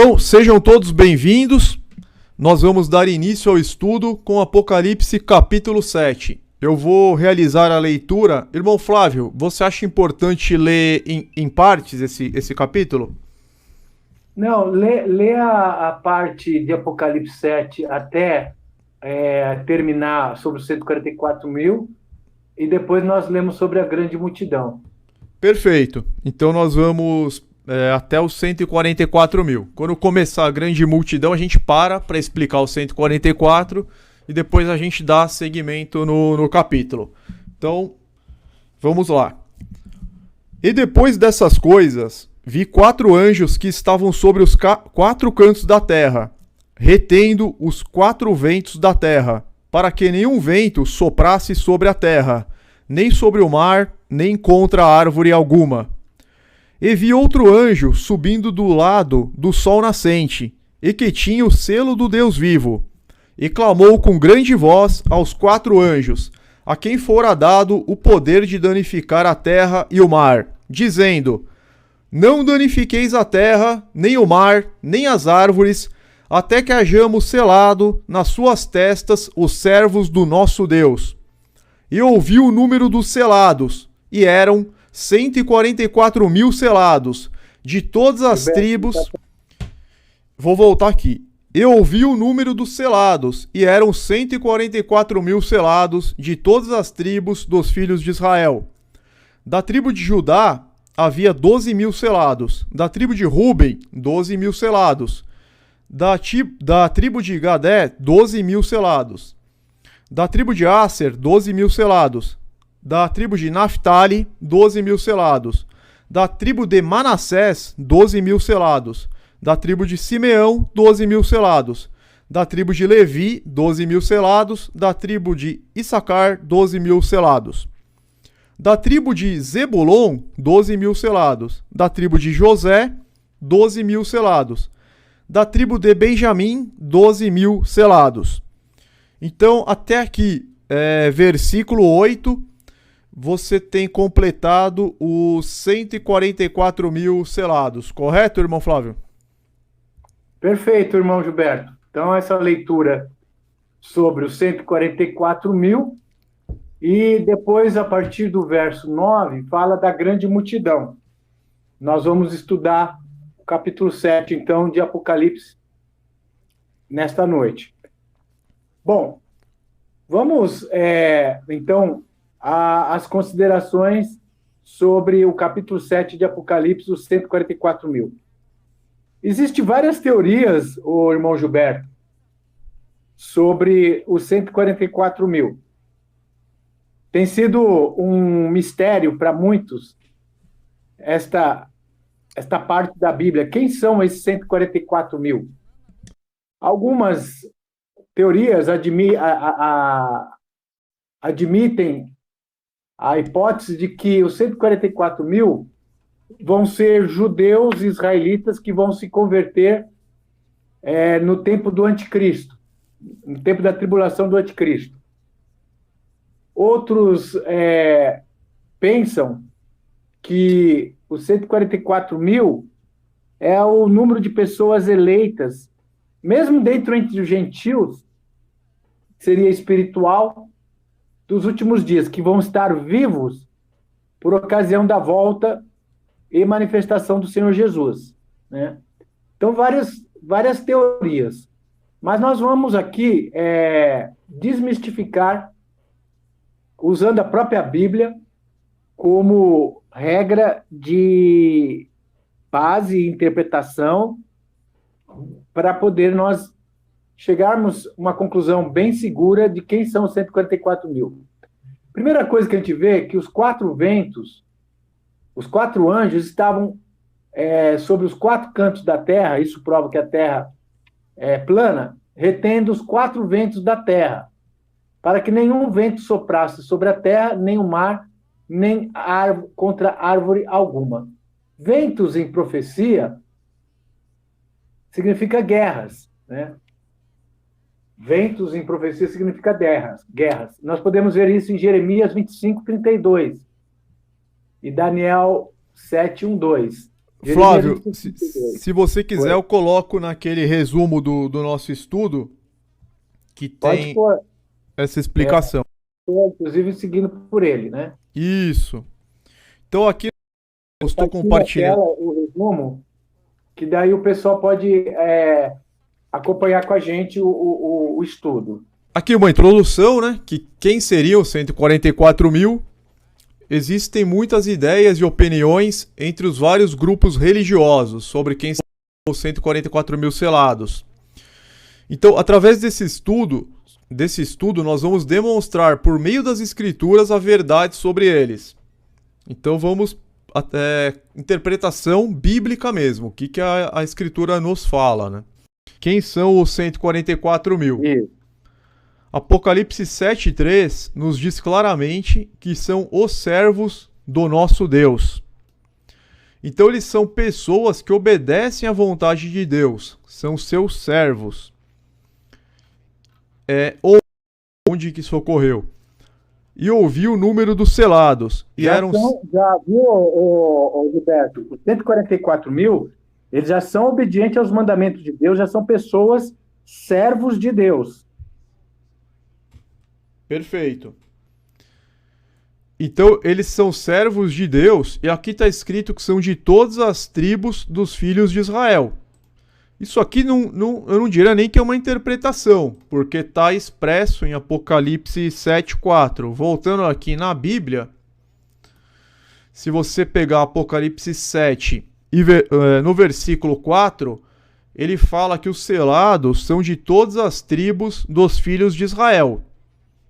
Então, sejam todos bem-vindos. Nós vamos dar início ao estudo com Apocalipse capítulo 7. Eu vou realizar a leitura. Irmão Flávio, você acha importante ler em partes esse capítulo? Não, lê a parte de Apocalipse 7 até terminar sobre os 144 mil e depois nós lemos sobre a grande multidão. Perfeito. Então nós vamos até os 144 mil. Quando começar a grande multidão, a gente para explicar os 144 e depois a gente dá seguimento no capítulo. Então, vamos lá. E depois dessas coisas, vi 4 anjos que estavam sobre os 4 cantos da terra, retendo os 4 ventos da terra, para que nenhum vento soprasse sobre a terra, nem sobre o mar, nem contra árvore alguma. E vi outro anjo subindo do lado do sol nascente, e que tinha o selo do Deus vivo, e clamou com grande voz aos 4 anjos, a quem fora dado o poder de danificar a terra e o mar, dizendo: Não danifiqueis a terra, nem o mar, nem as árvores, até que hajamos selado nas suas testas os servos do nosso Deus. E ouvi o número dos selados, e eram 144 mil selados, de todas as tribos. Vou voltar aqui. Eu ouvi o número dos selados, e eram 144 mil selados, de todas as tribos dos filhos de Israel. Da tribo de Judá havia 12 mil selados, da tribo de Ruben, 12 mil selados, da tribo de Gadé, 12 mil selados, da tribo de Aser, 12 mil selados, da tribo de Naphtali, 12 mil selados, da tribo de Manassés, 12 mil selados, da tribo de Simeão, 12 mil selados, da tribo de Levi, 12 mil selados, da tribo de Issacar, 12 mil selados, da tribo de Zebulon, 12 mil selados, da tribo de José, 12 mil selados, da tribo de Benjamim, 12 mil selados. Então, até aqui, versículo 8, você tem completado os 144 mil selados, correto, irmão Flávio? Perfeito, irmão Gilberto. Então, essa leitura sobre os 144 mil, e depois, a partir do verso 9, fala da grande multidão. Nós vamos estudar o capítulo 7, então, de Apocalipse, nesta noite. Bom, vamos, então, às considerações sobre o capítulo 7 de Apocalipse, os 144 mil. Existem várias teorias, ô irmão Gilberto, sobre os 144 mil. Tem sido um mistério para muitos esta parte da Bíblia. Quem são esses 144 mil? Algumas teorias admitem a hipótese de que os 144 mil vão ser judeus israelitas que vão se converter no tempo do anticristo, no tempo da tribulação do anticristo. Outros pensam que os 144 mil é o número de pessoas eleitas, mesmo dentro entre os gentios, seria espiritual, dos últimos dias, que vão estar vivos por ocasião da volta e manifestação do Senhor Jesus, né? Então, várias teorias. Mas nós vamos aqui desmistificar, usando a própria Bíblia como regra de base e interpretação, para poder nós chegarmos a uma conclusão bem segura de quem são os 144 mil. Primeira coisa que a gente vê é que os 4 ventos, os 4 anjos estavam sobre os 4 cantos da terra, isso prova que a terra é plana, retendo os 4 ventos da terra, para que nenhum vento soprasse sobre a terra, nem o mar, nem contra árvore alguma. Ventos em profecia significa guerras, né? Ventos em profecia significa guerras. Nós podemos ver isso em Jeremias 25, 32 e Daniel 7, 1, 2. Flávio, Jeremias se, 32. se você quiser, Oi. eu coloco naquele resumo do nosso estudo que Pode tem pôr, essa explicação. inclusive seguindo por ele, né? Isso. Então aqui eu Tá estou aqui na compartilhando. tela o resumo, que daí o pessoal pode acompanhar com a gente o estudo. Aqui uma introdução, né? Que quem seriam os 144 mil? Existem muitas ideias e opiniões entre os vários grupos religiosos sobre quem são os 144 mil selados. Então, através desse estudo, nós vamos demonstrar por meio das escrituras a verdade sobre eles. Então, vamos até interpretação bíblica mesmo. O que a escritura nos fala, né? Quem são os 144 mil? Isso. Apocalipse 7:3 nos diz claramente que são os servos do nosso Deus. Então eles são pessoas que obedecem à vontade de Deus, são seus servos. Onde que isso ocorreu? E ouvi o número dos selados. E Já eram. são, já viu, Gilberto, os 144 mil, eles já são obedientes aos mandamentos de Deus, já são pessoas servos de Deus. Perfeito. Então eles são servos de Deus, e aqui está escrito que são de todas as tribos dos filhos de Israel. Isso aqui eu não diria nem que é uma interpretação, porque está expresso em Apocalipse 7:4. Voltando aqui na Bíblia, se você pegar Apocalipse 7 e no versículo 4, ele fala que os selados são de todas as tribos dos filhos de Israel.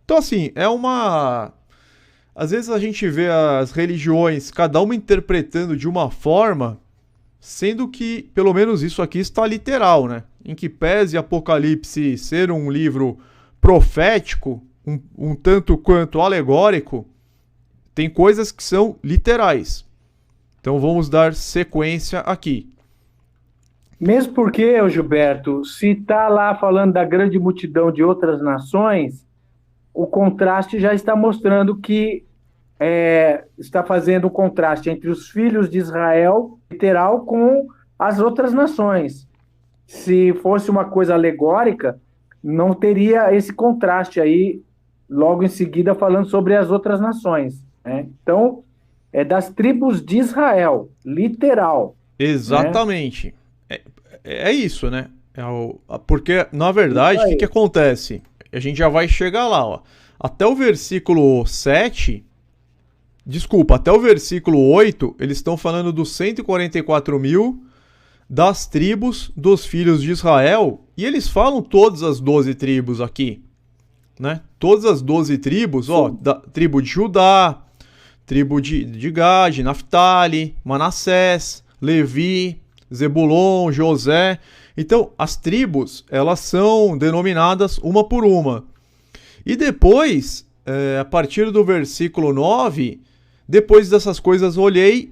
Então, assim, é uma. Às vezes a gente vê as religiões, cada uma interpretando de uma forma, sendo que, pelo menos isso aqui está literal, né? Em que pese Apocalipse ser um livro profético, um tanto quanto alegórico, tem coisas que são literais. Então vamos dar sequência aqui. Mesmo porque, Gilberto, se está lá falando da grande multidão de outras nações, o contraste já está mostrando que está fazendo o contraste entre os filhos de Israel, literal, com as outras nações. Se fosse uma coisa alegórica, não teria esse contraste aí, logo em seguida, falando sobre as outras nações, né? Então, é das tribos de Israel, literal. Exatamente. Né? É isso, né? Porque, na verdade, o que acontece? A gente já vai chegar lá, ó. Até o versículo 7. Desculpa, até o versículo 8, eles estão falando dos 144 mil das tribos dos filhos de Israel. E eles falam todas as 12 tribos aqui, né? Todas as 12 tribos, ó, da tribo de Judá, tribo de Gad, Naftali, Manassés, Levi, Zebulon, José. Então, as tribos, elas são denominadas uma por uma. E depois, a partir do versículo 9, depois dessas coisas olhei,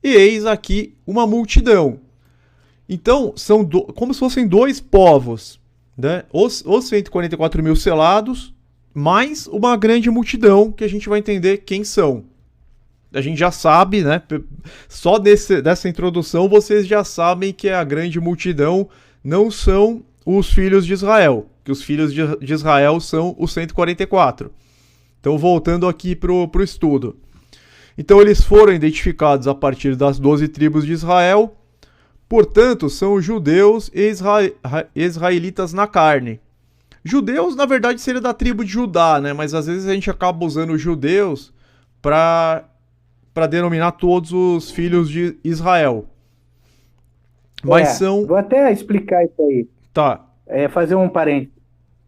e eis aqui uma multidão. Então, são como se fossem dois povos, né? Os 144 mil selados, mais uma grande multidão, que a gente vai entender quem são. A gente já sabe, né? Só dessa introdução, vocês já sabem que a grande multidão não são os filhos de Israel, que os filhos de Israel são os 144. Então, voltando aqui para o estudo. Então, eles foram identificados a partir das 12 tribos de Israel. Portanto, são judeus e israelitas na carne. Judeus, na verdade, seria da tribo de Judá, né? Mas às vezes a gente acaba usando judeus para denominar todos os filhos de Israel. Mas são... Vou até explicar isso aí. Tá. Fazer um parênteses.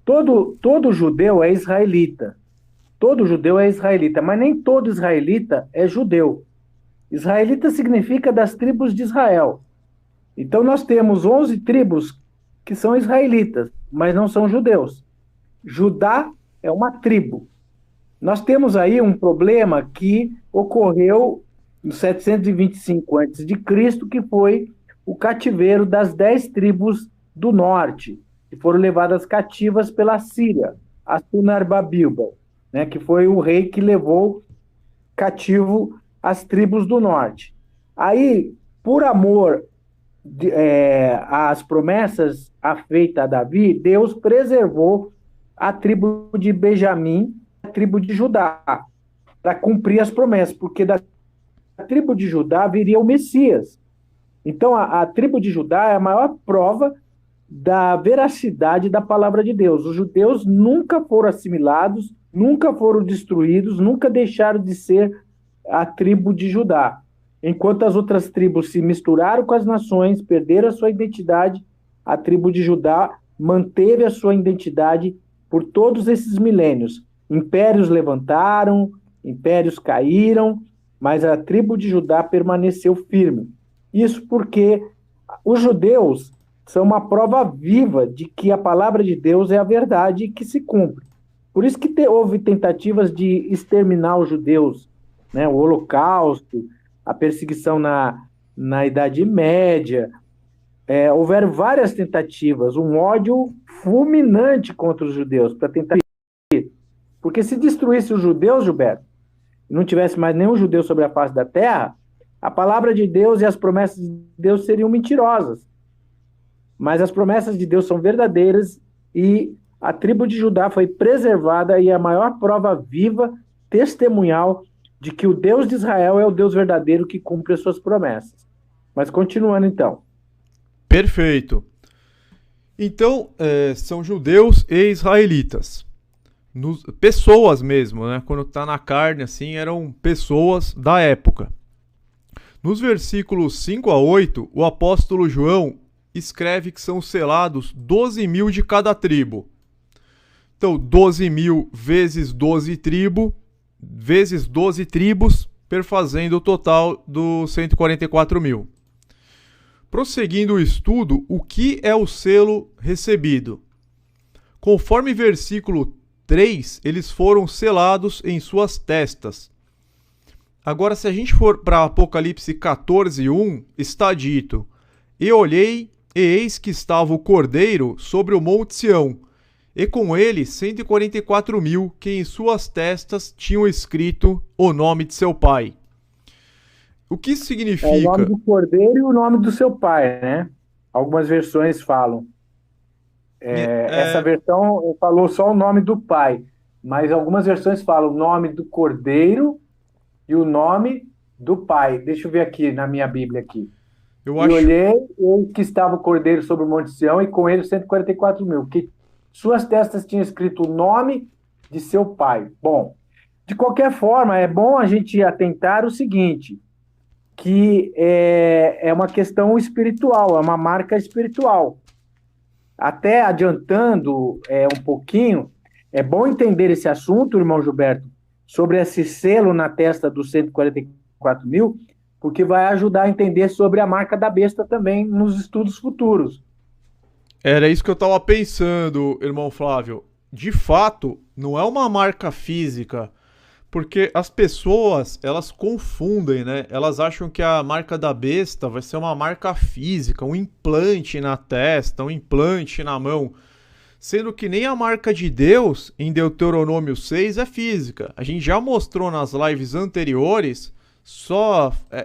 Todo judeu é israelita. Todo judeu é israelita, mas nem todo israelita é judeu. Israelita significa das tribos de Israel. Então nós temos 11 tribos que são israelitas, mas não são judeus. Judá é uma tribo. Nós temos aí um problema que ocorreu no 725 a.C., que foi o cativeiro das 10 tribos do norte, que foram levadas cativas pela Síria, Assurbanipal, né, que foi o rei que levou cativo as tribos do norte. Aí por amor às promessas feitas a Davi, Deus preservou a tribo de Benjamim, a tribo de Judá, para cumprir as promessas, porque da tribo de Judá viria o Messias. Então, a tribo de Judá é a maior prova da veracidade da palavra de Deus. Os judeus nunca foram assimilados, nunca foram destruídos, nunca deixaram de ser a tribo de Judá. Enquanto as outras tribos se misturaram com as nações, perderam a sua identidade, a tribo de Judá manteve a sua identidade por todos esses milênios. Impérios levantaram, impérios caíram, mas a tribo de Judá permaneceu firme. Isso porque os judeus são uma prova viva de que a palavra de Deus é a verdade que se cumpre. Por isso que houve tentativas de exterminar os judeus, né? O Holocausto, a perseguição na Idade Média. Houveram várias tentativas, um ódio fulminante contra os judeus, para tentar. Porque se destruísse os judeus, Gilberto, e não tivesse mais nenhum judeu sobre a face da terra, a palavra de Deus e as promessas de Deus seriam mentirosas. Mas as promessas de Deus são verdadeiras e a tribo de Judá foi preservada e é a maior prova viva, testemunhal, de que o Deus de Israel é o Deus verdadeiro que cumpre as suas promessas. Mas continuando então. Perfeito. Então, são judeus e israelitas. Pessoas mesmo, né? Quando tá na carne, assim, eram pessoas da época. Nos versículos 5 a 8, o apóstolo João escreve que são selados 12 mil de cada tribo. Então, 12 mil vezes 12 vezes 12 tribos, perfazendo o total dos 144 mil. Prosseguindo o estudo, o que é o selo recebido? Conforme versículo 3, eles foram selados em suas testas. Agora, se a gente for para Apocalipse 14:1, está dito: E olhei, e eis que estava o Cordeiro sobre o monte Sião, e com ele 144 mil, que em suas testas tinham escrito o nome de seu pai. O que isso significa? O nome do Cordeiro e o nome do seu pai, né? Algumas versões falam. Essa versão falou só o nome do pai, mas algumas versões falam o nome do Cordeiro e o nome do pai. Deixa eu ver aqui na minha Bíblia aqui. E olhei, eis que estava o Cordeiro sobre o Monte Sião e com ele 144 mil, que suas testas tinham escrito o nome de seu pai. Bom, de qualquer forma, é bom a gente atentar o seguinte, que é uma questão espiritual, é uma marca espiritual. Até adiantando um pouquinho, é bom entender esse assunto, irmão Gilberto, sobre esse selo na testa dos 144 mil, porque vai ajudar a entender sobre a marca da besta também nos estudos futuros. Era isso que eu estava pensando, irmão Flávio. De fato, não é uma marca física, porque as pessoas, elas confundem, né? Elas acham que a marca da besta vai ser uma marca física, um implante na testa, um implante na mão. Sendo que nem a marca de Deus, em Deuteronômio 6, é física. A gente já mostrou nas lives anteriores,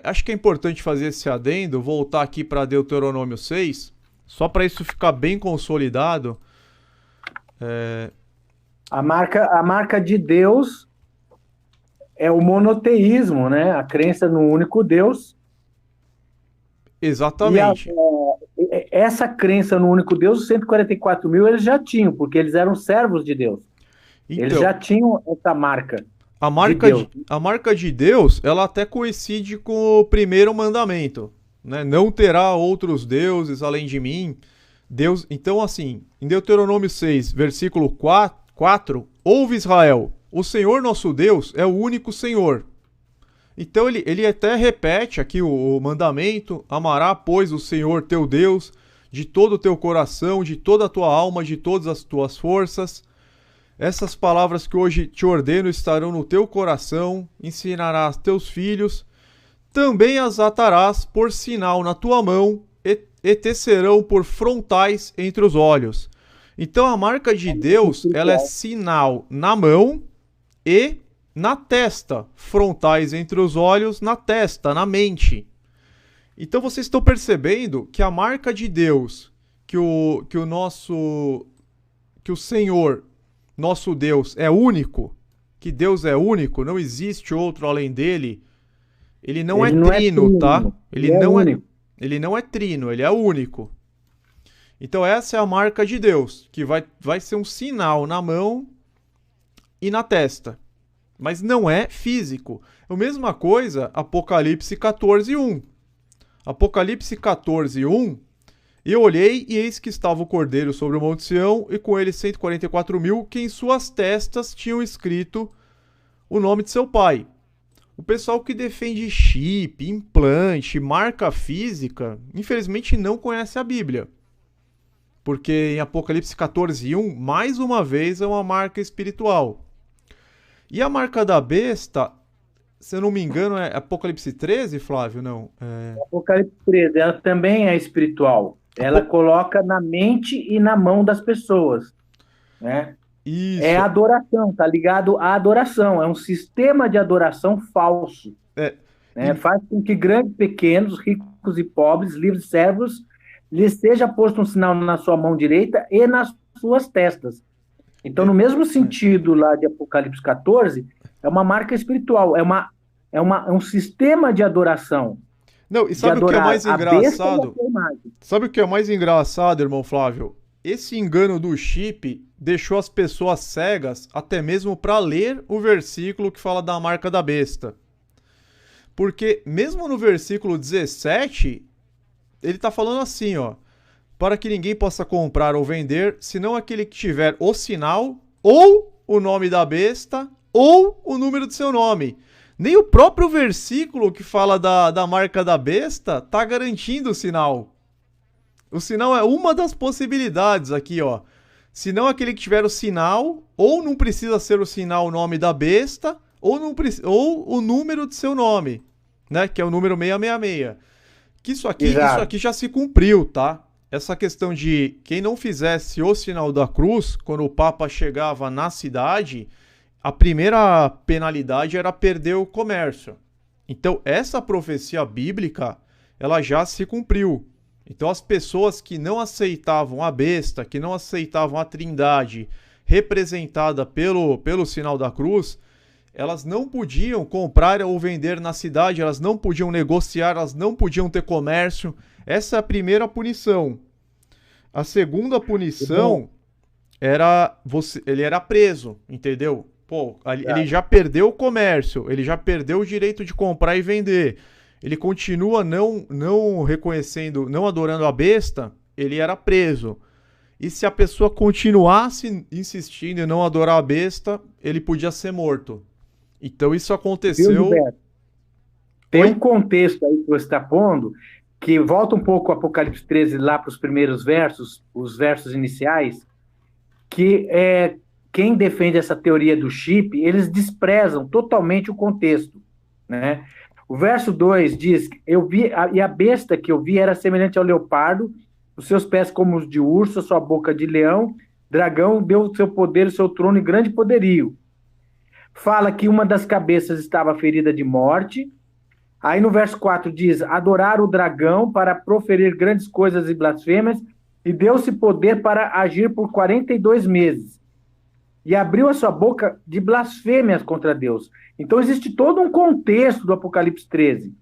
acho que é importante fazer esse adendo, voltar aqui para Deuteronômio 6, só para isso ficar bem consolidado. A marca de Deus é o monoteísmo, né? A crença no único Deus. Exatamente. Essa crença no único Deus, os 144 mil, eles já tinham, porque eles eram servos de Deus. Então, eles já tinham essa marca. A marca de Deus, ela até coincide com o primeiro mandamento, né? Não terá outros deuses além de mim. Deus, então assim, em Deuteronômio 6, versículo 4, ouve Israel, o Senhor nosso Deus é o único Senhor. Então ele até repete aqui o mandamento: amará, pois, o Senhor teu Deus de todo o teu coração, de toda a tua alma, de todas as tuas forças. Essas palavras que hoje te ordeno estarão no teu coração, ensinarás teus filhos, também as atarás por sinal na tua mão e te serão por frontais entre os olhos. Então a marca de Deus, ela é sinal na mão e na testa, frontais entre os olhos, na testa, na mente. Então vocês estão percebendo que a marca de Deus, que o Senhor, nosso Deus, é único, que Deus é único, não existe outro além dele. Ele não é trino, tá? Ele não é trino, ele é único. Então essa é a marca de Deus, que vai ser um sinal na mão e na testa. Mas não é físico. A mesma coisa, Apocalipse 14:1. Apocalipse 14:1, eu olhei e eis que estava o Cordeiro sobre o Monte Sião e com ele 144.000 que em suas testas tinham escrito o nome de seu pai. O pessoal que defende chip, implante, marca física, infelizmente não conhece a Bíblia. Porque em Apocalipse 14:1, mais uma vez, é uma marca espiritual. E a marca da besta, se eu não me engano, é Apocalipse 13, Flávio? Não. Apocalipse 13, ela também é espiritual. Ela coloca na mente e na mão das pessoas, né? Isso. É adoração, tá ligado à adoração. É um sistema de adoração falso. Né? Faz com que grandes, pequenos, ricos e pobres, livres e servos, lhes seja posto um sinal na sua mão direita e nas suas testas. Então, no mesmo sentido lá de Apocalipse 14, é uma marca espiritual, é um sistema de adoração. Não, e sabe o que é mais engraçado? Sabe o que é mais engraçado, irmão Flávio? Esse engano do chip deixou as pessoas cegas até mesmo para ler o versículo que fala da marca da besta. Porque mesmo no versículo 17, ele tá falando assim, ó: para que ninguém possa comprar ou vender, senão aquele que tiver o sinal, ou o nome da besta, ou o número do seu nome. Nem o próprio versículo que fala da marca da besta tá garantindo o sinal. O sinal é uma das possibilidades aqui, ó. Senão aquele que tiver o sinal, ou não precisa ser o sinal o nome da besta, ou o número do seu nome, né? Que é o número 666. Que isso aqui já se cumpriu, tá? Essa questão de quem não fizesse o sinal da cruz, quando o Papa chegava na cidade, a primeira penalidade era perder o comércio. Então, essa profecia bíblica, ela já se cumpriu. Então, as pessoas que não aceitavam a besta, que não aceitavam a trindade representada pelo sinal da cruz, elas não podiam comprar ou vender na cidade, elas não podiam negociar, elas não podiam ter comércio. Essa é a primeira punição. A segunda punição ele era preso, entendeu? Pô, ele já perdeu o comércio, ele já perdeu o direito de comprar e vender. Ele continua não reconhecendo, não adorando a besta, ele era preso. E se a pessoa continuasse insistindo em não adorar a besta, ele podia ser morto. Então isso aconteceu... Tem um contexto aí que você está pondo, que volta um pouco o Apocalipse 13 lá para os primeiros versos, os versos iniciais, que quem defende essa teoria do chip, eles desprezam totalmente o contexto, né? O verso 2 diz: eu vi, e a besta que eu vi era semelhante ao leopardo, os seus pés como os de urso, a sua boca de leão, dragão, deu o seu poder, o seu trono e grande poderio. Fala que uma das cabeças estava ferida de morte. Aí no verso 4 diz: adorar o dragão para proferir grandes coisas e blasfêmias, e deu-se poder para agir por 42 meses. E abriu a sua boca de blasfêmias contra Deus. Então existe todo um contexto do Apocalipse 13,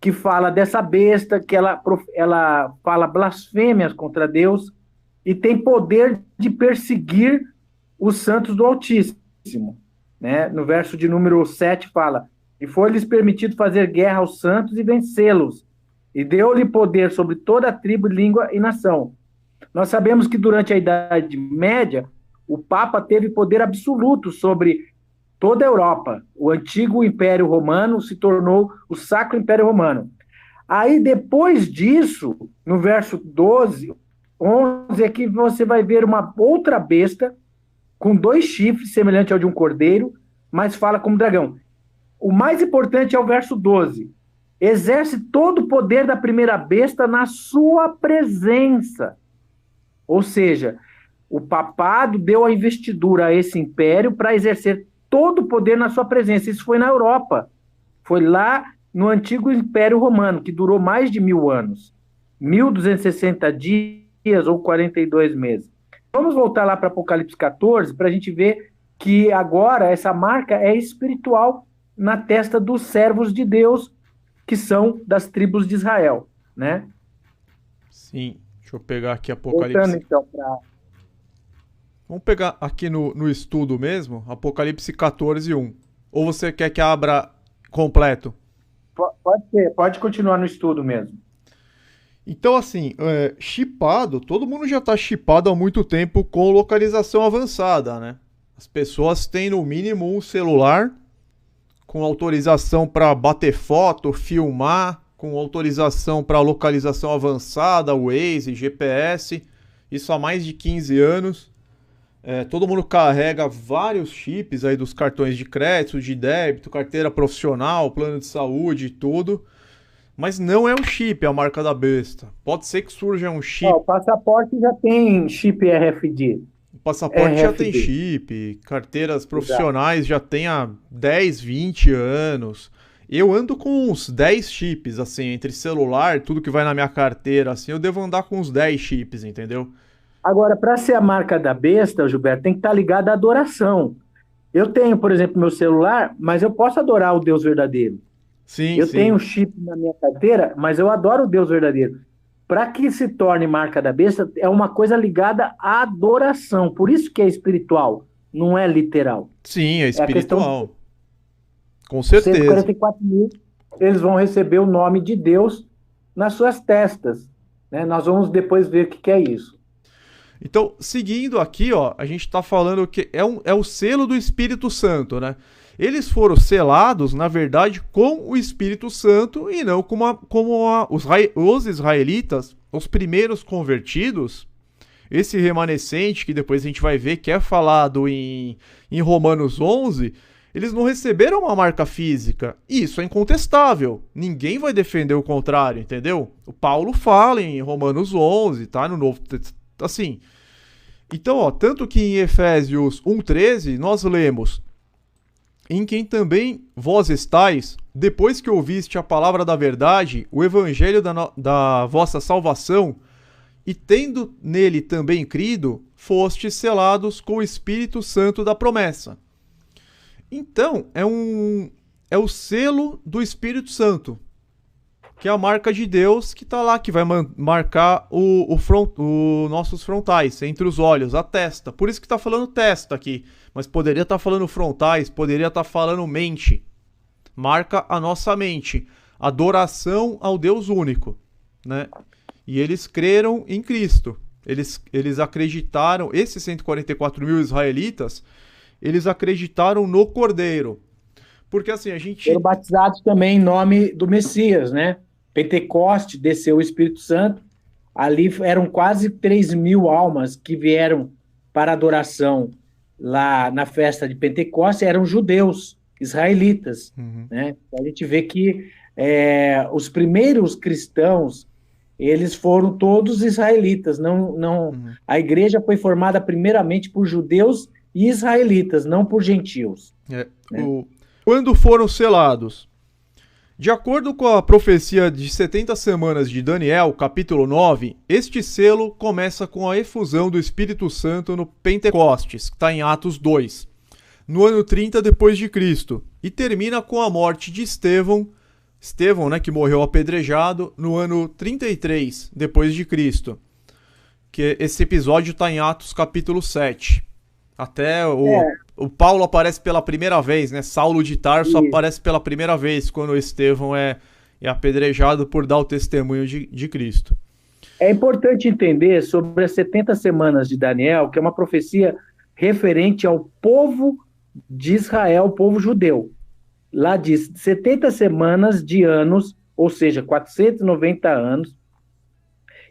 que fala dessa besta, que ela fala blasfêmias contra Deus, e tem poder de perseguir os santos do Altíssimo. Né? No verso de número 7 fala: e foi-lhes permitido fazer guerra aos santos e vencê-los, e deu-lhe poder sobre toda a tribo, língua e nação. Nós sabemos que durante a Idade Média, o Papa teve poder absoluto sobre toda a Europa. O antigo Império Romano se tornou o Sacro Império Romano. Aí, depois disso, no verso 12, 11, é que você vai ver uma outra besta com 2 chifres, semelhante ao de um cordeiro, mas fala como dragão. O mais importante é o verso 12. Exerce todo o poder da primeira besta na sua presença. Ou seja, o papado deu a investidura a esse império para exercer todo o poder na sua presença. Isso foi na Europa. Foi lá no antigo Império Romano, que durou mais de 1.000 anos, 1.260 dias ou 42 meses. Vamos voltar lá para Apocalipse 14 para a gente ver que agora essa marca é espiritual na testa dos servos de Deus, que são das tribos de Israel, né? Sim, deixa eu pegar aqui Voltando Apocalipse. então para... Vamos pegar aqui no estudo mesmo, Apocalipse 14, 1. Ou você quer que abra completo? Pode ser, pode continuar no estudo mesmo. Então, assim, chipado, todo mundo já tá chipado há muito tempo com localização avançada, né? As pessoas têm no mínimo um celular com autorização para bater foto, filmar, com autorização para localização avançada, Waze, GPS, isso há mais de 15 anos. Todo mundo carrega vários chips aí dos cartões de crédito, de débito, carteira profissional, plano de saúde e tudo. Mas não é o chip a marca da besta. Pode ser que surja um chip. O passaporte já tem chip RFID. O passaporte já tem RFID. chip, carteiras profissionais já tem há 10, 20 anos. Eu ando com uns 10 chips, assim, entre celular, tudo que vai na minha carteira, assim, eu devo andar com uns 10 chips, entendeu? Agora, para ser a marca da besta, Gilberto, tem que estar ligado à adoração. Eu tenho, por exemplo, meu celular, mas eu posso adorar o Deus verdadeiro. Sim, Eu tenho sim. chip na minha carteira, mas eu adoro o Deus verdadeiro. Para que se torne marca da besta, é uma coisa ligada à adoração. Por isso que é espiritual, não é literal. Sim, é É a questão espiritual. Com dos certeza. 144 mil, eles vão receber o nome de Deus nas suas testas, né? Nós vamos depois ver o que é isso. Então, seguindo aqui, ó, a gente tá falando que é o selo do Espírito Santo, né? Eles foram selados, na verdade, com o Espírito Santo e não os israelitas, os primeiros convertidos, esse remanescente, que depois a gente vai ver que é falado em Romanos 11, eles não receberam uma marca física. Isso é incontestável. Ninguém vai defender o contrário, entendeu? O Paulo fala em Romanos 11, tá? No Novo assim. Então, ó, tanto que em Efésios 1:13 nós lemos: em quem também vós estáis, depois que ouviste a palavra da verdade, o evangelho da vossa salvação, e tendo nele também crido, fostes selados com o Espírito Santo da promessa. Então, é o selo do Espírito Santo, que é a marca de Deus que tá lá, que vai marcar os nossos frontais, entre os olhos, a testa. Por isso que tá falando testa aqui, mas poderia estar falando frontais, poderia estar falando mente. Marca a nossa mente, adoração ao Deus único, né? E eles creram em Cristo. Eles acreditaram, esses 144 mil israelitas, eles acreditaram no Cordeiro. Porque assim, a gente... Foram batizados também em nome do Messias, né? Pentecoste, desceu o Espírito Santo. Ali eram quase 3.000 almas que vieram para adoração lá na festa de Pentecoste, eram judeus, israelitas. Né? A gente vê que os primeiros cristãos, eles foram todos israelitas. A igreja foi formada primeiramente por judeus e israelitas, não por gentios. Né? Quando foram selados? De acordo com a profecia de 70 semanas de Daniel, capítulo 9, este selo começa com a efusão do Espírito Santo no Pentecostes, que está em Atos 2, no ano 30 depois de Cristo, e termina com a morte de Estevão, né, que morreu apedrejado, no ano 33 depois de Cristo. Que esse episódio está em Atos capítulo 7. Até o Paulo aparece pela primeira vez, né? Saulo de Tarso aparece pela primeira vez quando Estevão é apedrejado por dar o testemunho de Cristo. É importante entender sobre as 70 semanas de Daniel, que é uma profecia referente ao povo de Israel, o povo judeu. Lá diz 70 semanas de anos, ou seja, 490 anos,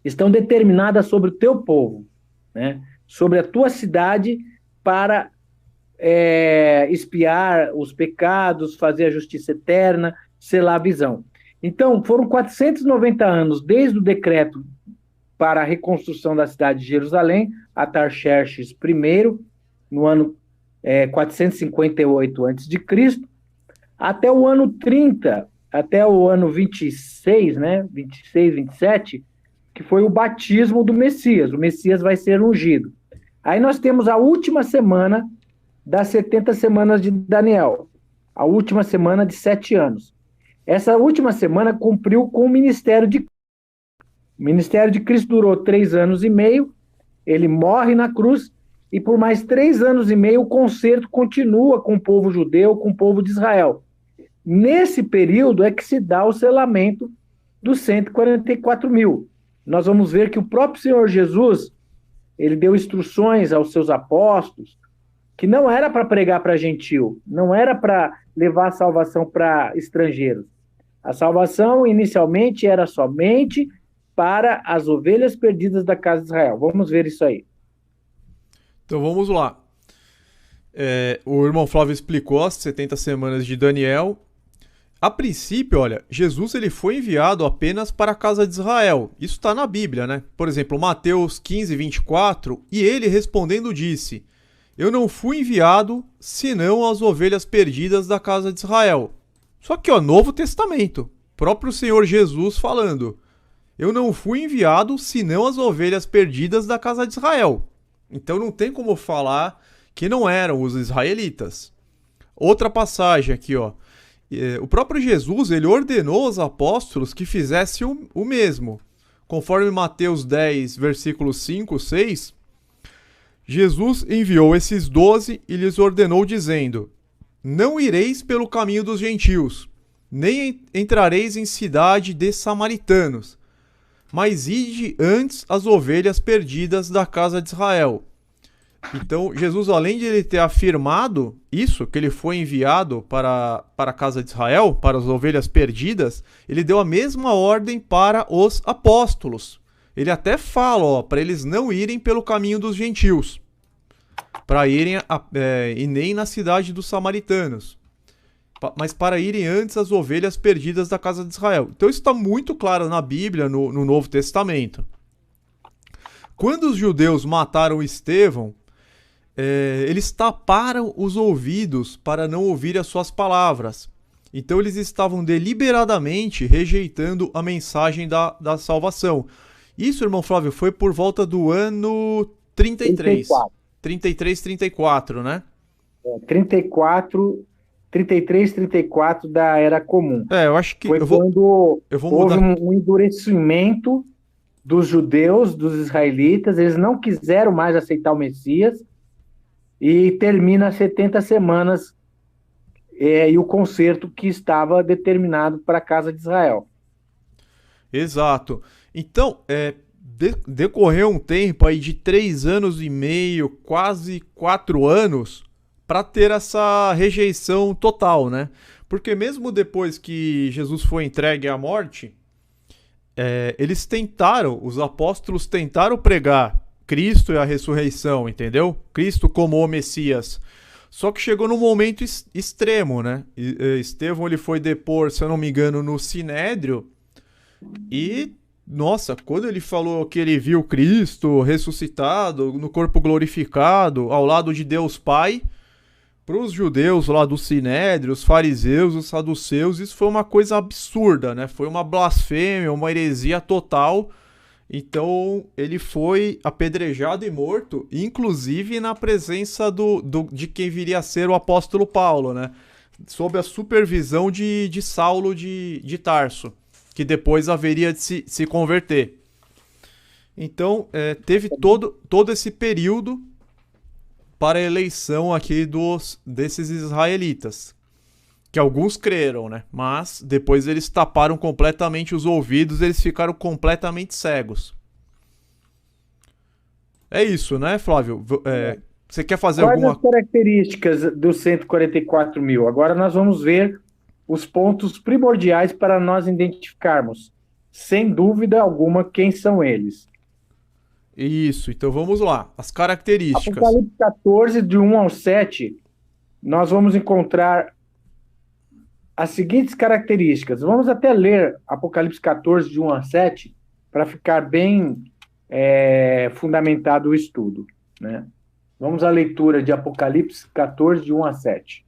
estão determinadas sobre o teu povo, né? Sobre a tua cidade, para espiar os pecados, fazer a justiça eterna, selar a visão. Então, foram 490 anos desde o decreto para a reconstrução da cidade de Jerusalém, Artaxerxes I, no ano 458 a.C., até o ano 30 até o ano 26, né? 26, 27, que foi o batismo do Messias. O Messias vai ser ungido. Aí nós temos a última semana das 70 semanas de Daniel, a última semana de 7 anos. Essa última semana cumpriu com o ministério de Cristo. O ministério de Cristo durou 3 anos e meio, ele morre na cruz, e por mais 3 anos e meio o concerto continua com o povo judeu, com o povo de Israel. Nesse período é que se dá o selamento dos 144 mil. Nós vamos ver que o próprio Senhor Jesus, ele deu instruções aos seus apóstolos, que não era para pregar para gentil, não era para levar a salvação para estrangeiros. A salvação inicialmente era somente para as ovelhas perdidas da casa de Israel. Vamos ver isso aí. Então vamos lá. O irmão Flávio explicou as 70 semanas de Daniel. A princípio, olha, Jesus ele foi enviado apenas para a casa de Israel. Isso está na Bíblia, né? Por exemplo, Mateus 15, 24, e ele respondendo disse: Eu não fui enviado senão às ovelhas perdidas da casa de Israel. Só que, ó, Novo Testamento, próprio Senhor Jesus falando: Eu não fui enviado senão às ovelhas perdidas da casa de Israel. Então não tem como falar que não eram os israelitas. Outra passagem aqui, ó. O próprio Jesus, ele ordenou aos apóstolos que fizessem o mesmo. Conforme Mateus 10, versículos 5, 6, Jesus enviou esses 12 e lhes ordenou dizendo: Não ireis pelo caminho dos gentios, nem entrareis em cidade de samaritanos, mas ide antes as ovelhas perdidas da casa de Israel. Então, Jesus, além de ele ter afirmado isso, que ele foi enviado para a casa de Israel, para as ovelhas perdidas, ele deu a mesma ordem para os apóstolos. Ele até fala, para eles não irem pelo caminho dos gentios, para irem e nem na cidade dos samaritanos, mas para irem antes as ovelhas perdidas da casa de Israel. Então isso está muito claro na Bíblia, no Novo Testamento. Quando os judeus mataram Estevão, eles taparam os ouvidos para não ouvir as suas palavras. Então eles estavam deliberadamente rejeitando a mensagem da salvação. Isso, irmão Flávio, foi por volta do ano 33. 33, 34, né? 34, 33, 34 da Era Comum. Eu acho que... Foi quando houve um endurecimento dos judeus, dos israelitas. Eles não quiseram mais aceitar o Messias. E termina 70 semanas e o concerto que estava determinado para a casa de Israel. Exato. Então, decorreu um tempo aí de 3 anos e meio, quase 4 anos, para ter essa rejeição total, né? Porque mesmo depois que Jesus foi entregue à morte, os apóstolos tentaram pregar Cristo e a ressurreição, entendeu? Cristo como o Messias. Só que chegou num momento extremo, né? Estevão ele foi depor, se eu não me engano, no Sinédrio. E, nossa, quando ele falou que ele viu Cristo ressuscitado, no corpo glorificado, ao lado de Deus Pai, para os judeus lá do Sinédrio, os fariseus, os saduceus, isso foi uma coisa absurda, né? Foi uma blasfêmia, uma heresia total. Então ele foi apedrejado e morto, inclusive na presença de quem viria a ser o apóstolo Paulo, né? Sob a supervisão de Saulo de Tarso, que depois haveria de se converter. Então teve todo esse período para a eleição aqui desses israelitas, que alguns creram, né? Mas depois eles taparam completamente os ouvidos, eles ficaram completamente cegos. É isso, né, Flávio? Você quer fazer alguma... Quais as características dos 144 mil? Agora nós vamos ver os pontos primordiais para nós identificarmos, sem dúvida alguma, quem são eles. Isso, então vamos lá. As características. Apocalipse 14, de 1 ao 7, nós vamos encontrar as seguintes características. Vamos até ler Apocalipse 14, de 1 a 7, para ficar bem fundamentado o estudo, né? Vamos à leitura de Apocalipse 14, de 1 a 7.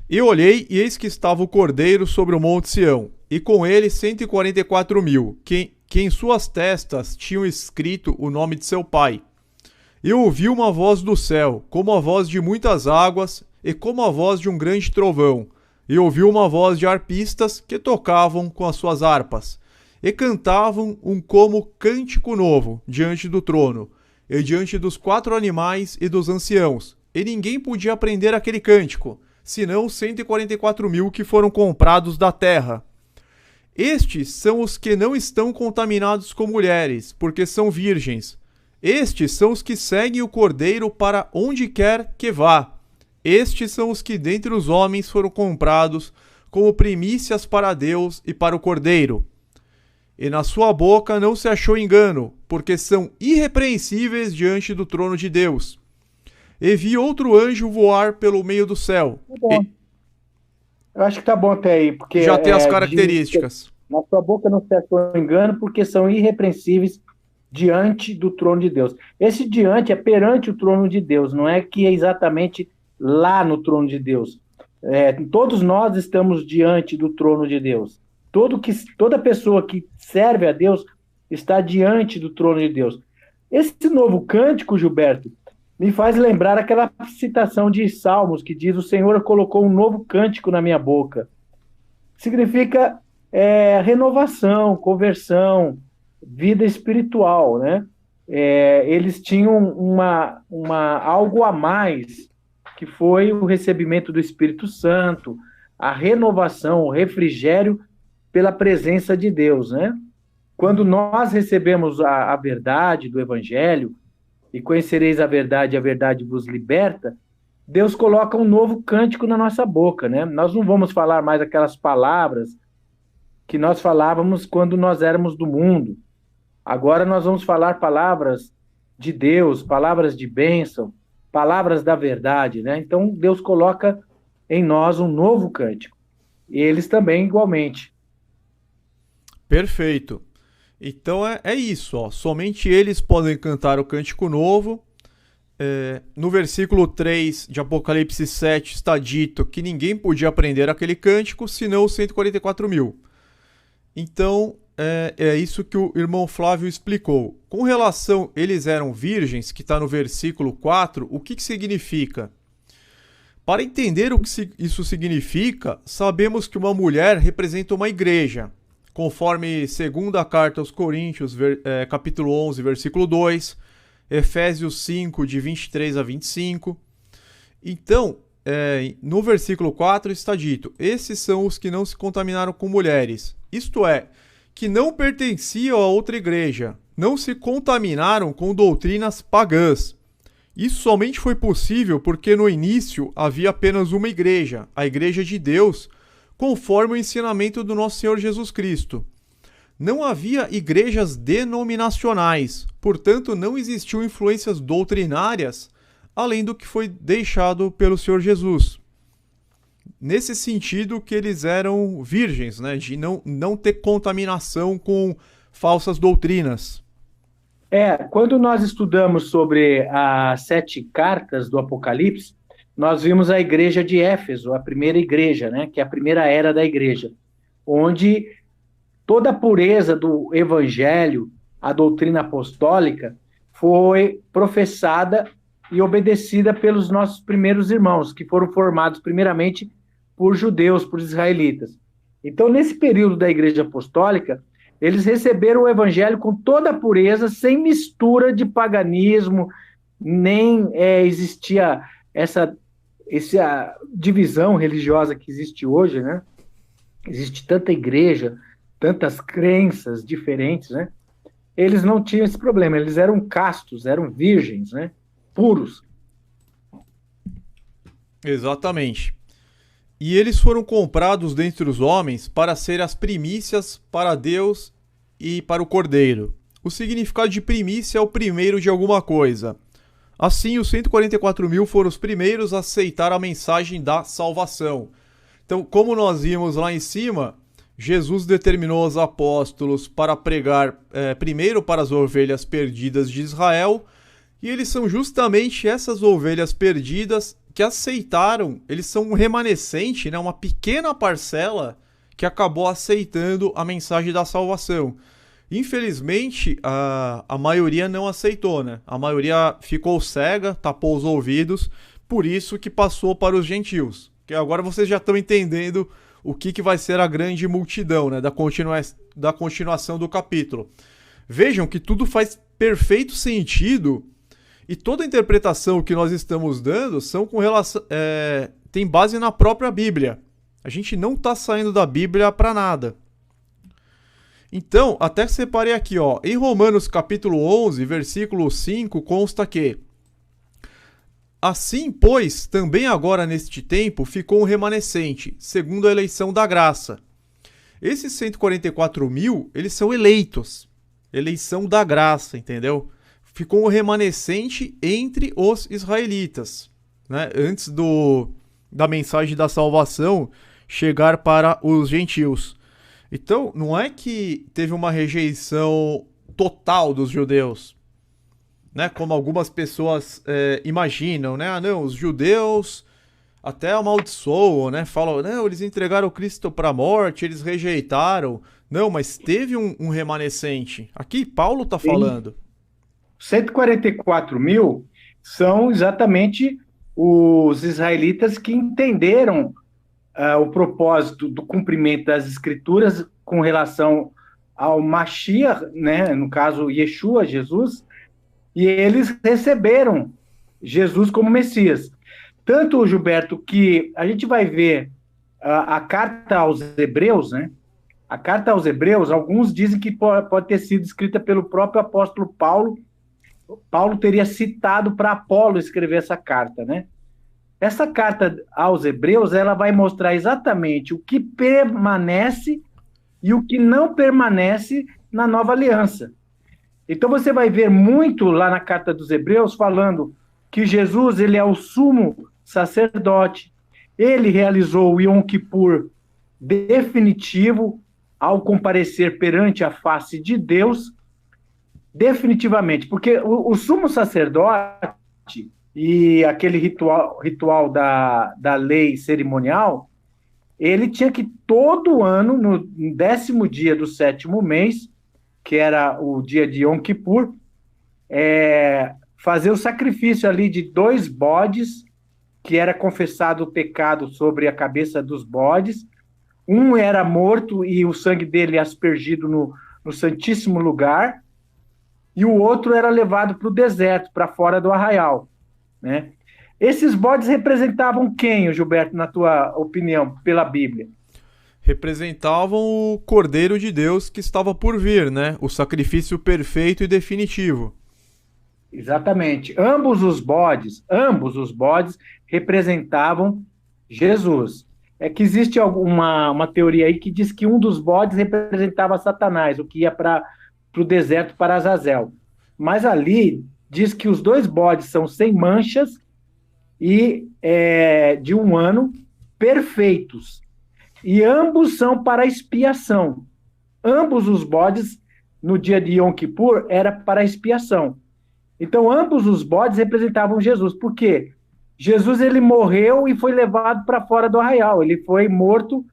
E olhei, e eis que estava o Cordeiro sobre o monte Sião, e com ele 144.000, que em suas testas tinham escrito o nome de seu pai. E ouvi uma voz do céu, como a voz de muitas águas, e como a voz de um grande trovão. E ouvi uma voz de harpistas que tocavam com as suas harpas, e cantavam um como cântico novo diante do trono, e diante dos 4 animais e dos anciãos. E ninguém podia aprender aquele cântico, senão os 144.000 que foram comprados da terra. Estes são os que não estão contaminados com mulheres, porque são virgens. Estes são os que seguem o Cordeiro para onde quer que vá. Estes são os que dentre os homens foram comprados como primícias para Deus e para o Cordeiro. E na sua boca não se achou engano, porque são irrepreensíveis diante do trono de Deus. E vi outro anjo voar pelo meio do céu. Eu acho que tá bom até aí, porque já tem as características. Na sua boca não se achou engano, porque são irrepreensíveis diante do trono de Deus. Esse diante é perante o trono de Deus, não é que é exatamente lá no trono de Deus. Todos nós estamos diante do trono de Deus. Toda pessoa que serve a Deus está diante do trono de Deus. Esse novo cântico, Gilberto, me faz lembrar aquela citação de Salmos que diz: o Senhor colocou um novo cântico na minha boca. Significa renovação, conversão, vida espiritual, né? Eles tinham algo a mais, que foi o recebimento do Espírito Santo, a renovação, o refrigério pela presença de Deus, né? Quando nós recebemos a verdade do Evangelho, e conhecereis a verdade vos liberta, Deus coloca um novo cântico na nossa boca, né? Nós não vamos falar mais aquelas palavras que nós falávamos quando nós éramos do mundo. Agora nós vamos falar palavras de Deus, palavras de bênção, palavras da verdade, né? Então Deus coloca em nós um novo cântico. E eles também igualmente. Perfeito. Então é isso, ó. Somente eles podem cantar o cântico novo. No versículo 3 de Apocalipse 7 está dito que ninguém podia aprender aquele cântico, senão os 144.000. Então é isso que o irmão Flávio explicou. Com relação eles eram virgens, que está no versículo 4, o que significa? Para entender o que isso significa, sabemos que uma mulher representa uma igreja. Conforme segunda carta aos Coríntios, capítulo 11, versículo 2, Efésios 5, de 23 a 25. Então, no versículo 4 está dito: esses são os que não se contaminaram com mulheres, isto é, que não pertenciam a outra igreja, não se contaminaram com doutrinas pagãs. Isso somente foi possível porque no início havia apenas uma igreja, a Igreja de Deus, conforme o ensinamento do nosso Senhor Jesus Cristo. Não havia igrejas denominacionais, portanto não existiam influências doutrinárias, além do que foi deixado pelo Senhor Jesus. Nesse sentido que eles eram virgens, né, de não ter contaminação com falsas doutrinas. Quando nós estudamos sobre as 7 cartas do Apocalipse, nós vimos a igreja de Éfeso, a primeira igreja, né, que é a primeira era da igreja, onde toda a pureza do evangelho, a doutrina apostólica, foi professada e obedecida pelos nossos primeiros irmãos, que foram formados primeiramente por judeus, por israelitas. Então, nesse período da igreja apostólica, eles receberam o evangelho com toda a pureza, sem mistura de paganismo, nem existia essa divisão religiosa que existe hoje, né? Existe tanta igreja, tantas crenças diferentes, né? Eles não tinham esse problema, eles eram castos, eram virgens, né? Puros. Exatamente. E eles foram comprados dentre os homens para serem as primícias para Deus e para o Cordeiro. O significado de primícia é o primeiro de alguma coisa. Assim, os 144.000 foram os primeiros a aceitar a mensagem da salvação. Então, como nós vimos lá em cima, Jesus determinou os apóstolos para pregar primeiro para as ovelhas perdidas de Israel, e eles são justamente essas ovelhas perdidas que aceitaram, eles são um remanescente, né, uma pequena parcela que acabou aceitando a mensagem da salvação. Infelizmente, a maioria não aceitou, né? A maioria ficou cega, tapou os ouvidos, por isso que passou para os gentios. Que agora vocês já estão entendendo o que vai ser a grande multidão, né, da continuação do capítulo. Vejam que tudo faz perfeito sentido e toda a interpretação que nós estamos dando são com relação, tem base na própria Bíblia. A gente não está saindo da Bíblia para nada. Então, até separei aqui, ó, em Romanos capítulo 11, versículo 5, consta que: assim, pois, também agora neste tempo ficou um remanescente, segundo a eleição da graça. Esses 144 mil, eles são eleitos. Eleição da graça, entendeu? Ficou um remanescente entre os israelitas, né? Antes da mensagem da salvação chegar para os gentios. Então, não é que teve uma rejeição total dos judeus, né? Como algumas pessoas imaginam, né? Ah, não, os judeus até amaldiçoam, né? Falam, não, eles entregaram Cristo para a morte, eles rejeitaram. Não, mas teve um remanescente. Aqui Paulo está falando. 144 mil são exatamente os israelitas que entenderam o propósito do cumprimento das escrituras com relação ao Mashiach, né? No caso, Yeshua, Jesus, e eles receberam Jesus como Messias. Tanto, Gilberto, que a gente vai ver a carta aos Hebreus, né? A carta aos Hebreus, alguns dizem que pode ter sido escrita pelo próprio apóstolo Paulo. Paulo teria citado para Apolo escrever essa carta, né? Essa carta aos Hebreus, ela vai mostrar exatamente o que permanece e o que não permanece na nova aliança. Então você vai ver muito lá na carta dos Hebreus falando que Jesus, ele é o sumo sacerdote. Ele realizou o Yom Kippur definitivo ao comparecer perante a face de Deus, definitivamente, porque o sumo sacerdote e aquele ritual da lei cerimonial, ele tinha que todo ano, no 10º dia do 7º mês, que era o dia de Yom Kippur, fazer o sacrifício ali de 2 bodes, que era confessado o pecado sobre a cabeça dos bodes. Um era morto e o sangue dele aspergido no Santíssimo Lugar, e o outro era levado para o deserto, para fora do arraial, né? Esses bodes representavam quem, Gilberto, na tua opinião, pela Bíblia? Representavam o Cordeiro de Deus que estava por vir, né? O sacrifício perfeito e definitivo. Exatamente. Ambos os bodes representavam Jesus. É que existe uma teoria aí que diz que um dos bodes representava Satanás, o que ia para o deserto para Azazel. Mas ali diz que os 2 bodes são sem manchas e de 1 ano, perfeitos. E ambos são para expiação. Ambos os bodes, no dia de Yom Kippur, era para expiação. Então, ambos os bodes representavam Jesus. Por quê? Jesus, ele morreu e foi levado para fora do arraial. Ele foi morto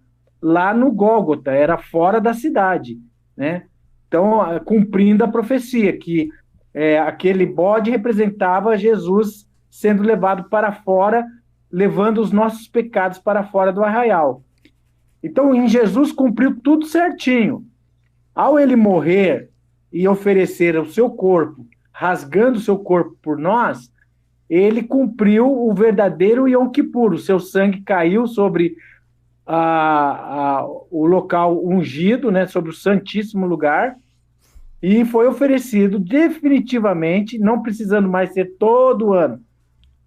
lá no Gólgota, era fora da cidade, né? Então, cumprindo a profecia, que aquele bode representava Jesus sendo levado para fora, levando os nossos pecados para fora do arraial. Então, em Jesus cumpriu tudo certinho. Ao ele morrer e oferecer o seu corpo, rasgando o seu corpo por nós, ele cumpriu o verdadeiro Yom Kippur. O seu sangue caiu sobre o local ungido, né, sobre o Santíssimo Lugar, e foi oferecido definitivamente, não precisando mais ser todo ano.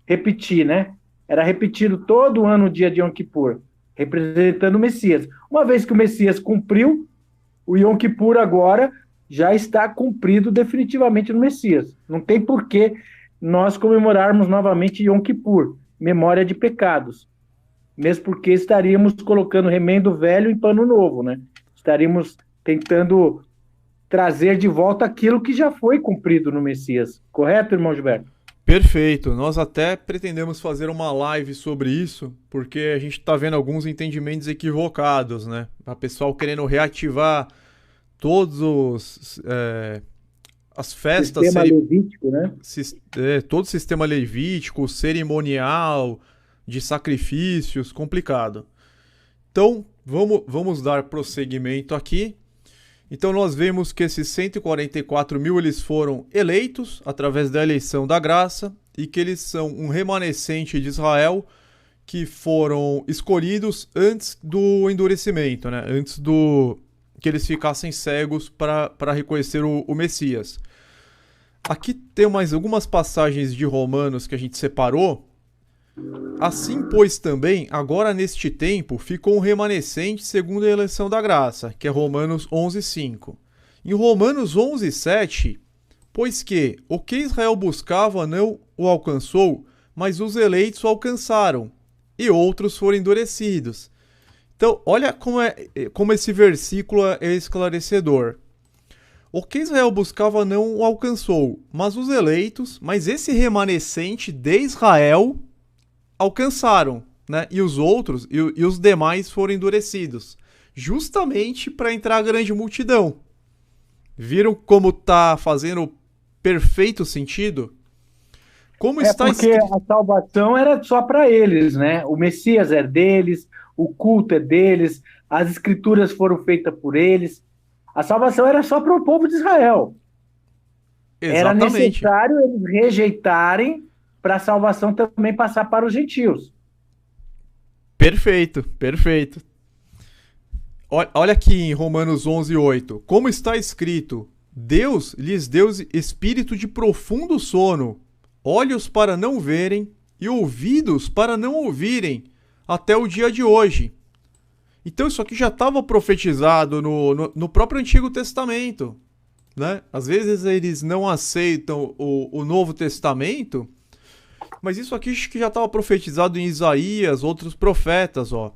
Repetir, né? Era repetido todo ano o dia de Yom Kippur, representando o Messias. Uma vez que o Messias cumpriu, o Yom Kippur agora já está cumprido definitivamente no Messias. Não tem por que nós comemorarmos novamente Yom Kippur, memória de pecados. Mesmo porque estaríamos colocando remendo velho em pano novo, né? Estaríamos tentando trazer de volta aquilo que já foi cumprido no Messias. Correto, irmão Gilberto? Perfeito. Nós até pretendemos fazer uma live sobre isso, porque a gente está vendo alguns entendimentos equivocados, né? A pessoal querendo reativar todos as festas, Sistema levítico, né? todo o sistema levítico, cerimonial, de sacrifícios, complicado. Então, vamos dar prosseguimento aqui. Então nós vemos que esses 144 mil eles foram eleitos através da eleição da graça e que eles são um remanescente de Israel que foram escolhidos antes do endurecimento, né? Antes do que eles ficassem cegos para reconhecer o Messias. Aqui tem mais algumas passagens de Romanos que a gente separou. Assim, pois, também, agora neste tempo, ficou um remanescente segundo a eleição da graça, que é Romanos 11:5. Em Romanos 11:7, pois que o que Israel buscava não o alcançou, mas os eleitos o alcançaram, e outros foram endurecidos. Então, olha como esse versículo é esclarecedor. O que Israel buscava não o alcançou, mas os eleitos, mas esse remanescente de Israel alcançaram, né? E os outros e os demais foram endurecidos, justamente para entrar a grande multidão. Viram como tá fazendo perfeito sentido? Como está Porque escrito? a salvação era só para eles, né? O Messias é deles, o culto é deles, as escrituras foram feitas por eles. A salvação era só para o povo de Israel. Era Exatamente. necessário eles rejeitarem para a salvação também passar para os gentios. Perfeito, perfeito. Olha aqui em Romanos 11:8. Como está escrito: Deus lhes deu espírito de profundo sono, olhos para não verem e ouvidos para não ouvirem, até o dia de hoje. Então isso aqui já estava profetizado no próprio Antigo Testamento, né? Às vezes eles não aceitam o Novo Testamento, mas isso aqui acho que já estava profetizado em Isaías, outros profetas, ó.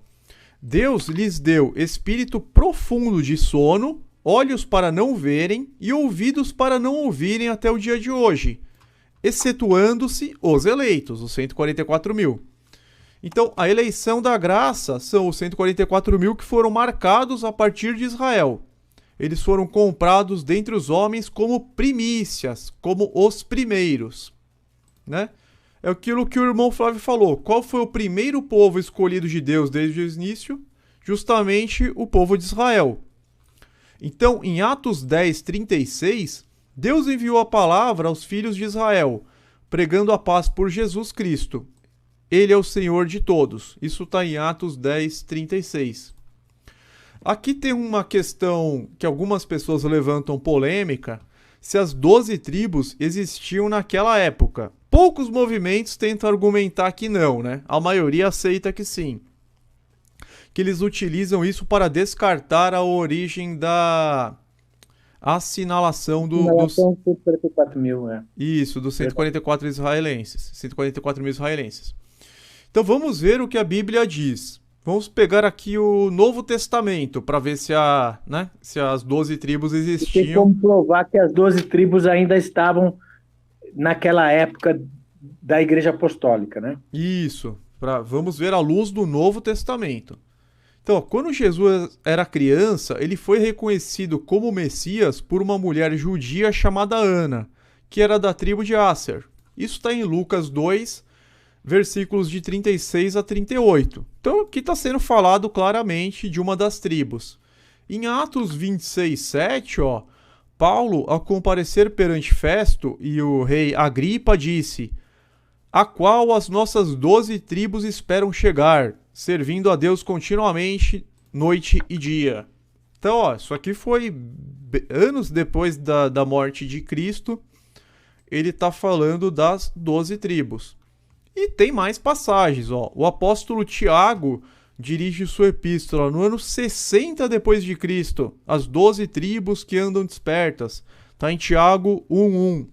Deus lhes deu espírito profundo de sono, olhos para não verem e ouvidos para não ouvirem até o dia de hoje, excetuando-se os eleitos, os 144 mil. Então, a eleição da graça são os 144 mil que foram marcados a partir de Israel. Eles foram comprados dentre os homens como primícias, como os primeiros, né? É aquilo que o irmão Flávio falou. Qual foi o primeiro povo escolhido de Deus desde o início? Justamente o povo de Israel. Então, em Atos 10:36, Deus enviou a palavra aos filhos de Israel, pregando a paz por Jesus Cristo. Ele é o Senhor de todos. Isso está em Atos 10:36. Aqui tem uma questão que algumas pessoas levantam polêmica, se as 12 tribos existiam naquela época. Poucos movimentos tentam argumentar que não, né? A maioria aceita que sim. Que eles utilizam isso para descartar a origem da assinalação dos... 144 mil, né? Isso, dos 144 israelenses. 144 mil israelenses. Então vamos ver o que a Bíblia diz. Vamos pegar aqui o Novo Testamento para ver se as 12 tribos existiam. Tem como provar que as 12 tribos ainda estavam naquela época da Igreja Apostólica, né? Isso. Vamos ver a luz do Novo Testamento. Então, quando Jesus era criança, ele foi reconhecido como Messias por uma mulher judia chamada Ana, que era da tribo de Asser. Isso está em Lucas 2, versículos de 36 a 38. Então, aqui está sendo falado claramente de uma das tribos. Em Atos 26:7, ó, Paulo, ao comparecer perante Festo e o rei Agripa, disse: a qual as nossas 12 tribos esperam chegar, servindo a Deus continuamente, noite e dia. Então, ó, isso aqui foi anos depois da morte de Cristo. Ele está falando das 12 tribos. E tem mais passagens, ó. O apóstolo Tiago dirige sua epístola no ano 60 depois de Cristo, as 12 tribos que andam despertas. Está em Tiago 1:1.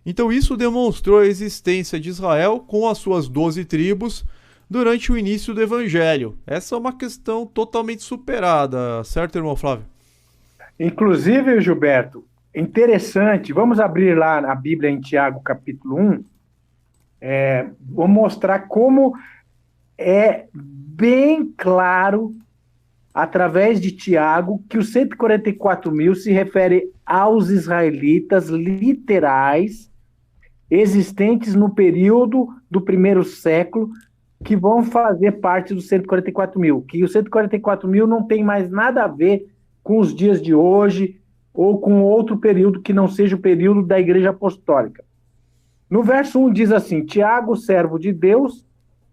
Então isso demonstrou a existência de Israel com as suas 12 tribos durante o início do Evangelho. Essa é uma questão totalmente superada, certo, irmão Flávio? Inclusive, Gilberto, interessante, vamos abrir lá a Bíblia em Tiago capítulo 1, Vou mostrar como é bem claro, através de Tiago, que os 144 mil se refere aos israelitas literais existentes no período do primeiro século, que vão fazer parte dos 144 mil. Que os 144 mil não tem mais nada a ver com os dias de hoje ou com outro período que não seja o período da Igreja Apostólica. No verso 1 diz assim: Tiago, servo de Deus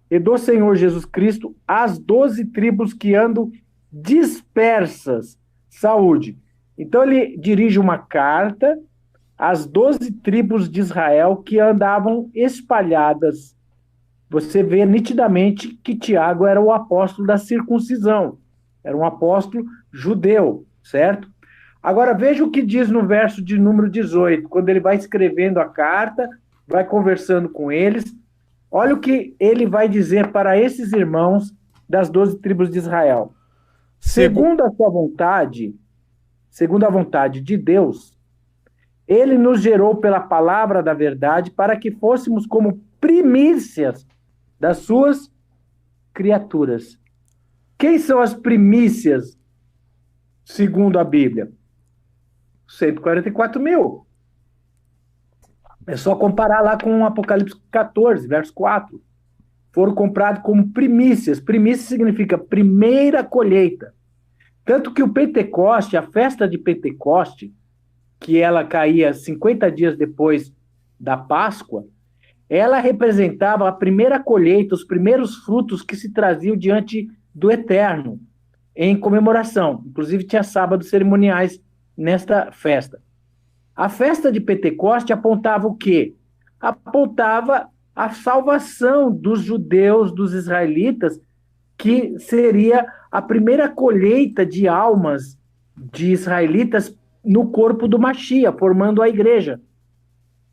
e do Senhor Jesus Cristo, as 12 tribos que andam dispersas. Saúde. Então ele dirige uma carta às 12 tribos de Israel que andavam espalhadas. Você vê nitidamente que Tiago era o apóstolo da circuncisão, era um apóstolo judeu, certo? Agora veja o que diz no verso de número 18, quando ele vai escrevendo a carta, vai conversando com eles. Olha o que ele vai dizer para esses irmãos das 12 tribos de Israel. Segundo a sua vontade, segundo a vontade de Deus, ele nos gerou pela palavra da verdade para que fôssemos como primícias das suas criaturas. Quem são as primícias, segundo a Bíblia? 144 mil. É só comparar lá com Apocalipse 14, verso 4. Foram comprados como primícias. Primícia significa primeira colheita. Tanto que o Pentecoste, a festa de Pentecoste, que ela caía 50 dias depois da Páscoa, ela representava a primeira colheita, os primeiros frutos que se traziam diante do Eterno, em comemoração. Inclusive tinha sábados cerimoniais nesta festa. A festa de Pentecoste apontava o quê? Apontava a salvação dos judeus, dos israelitas, que seria a primeira colheita de almas de israelitas no corpo do Machia, formando a igreja.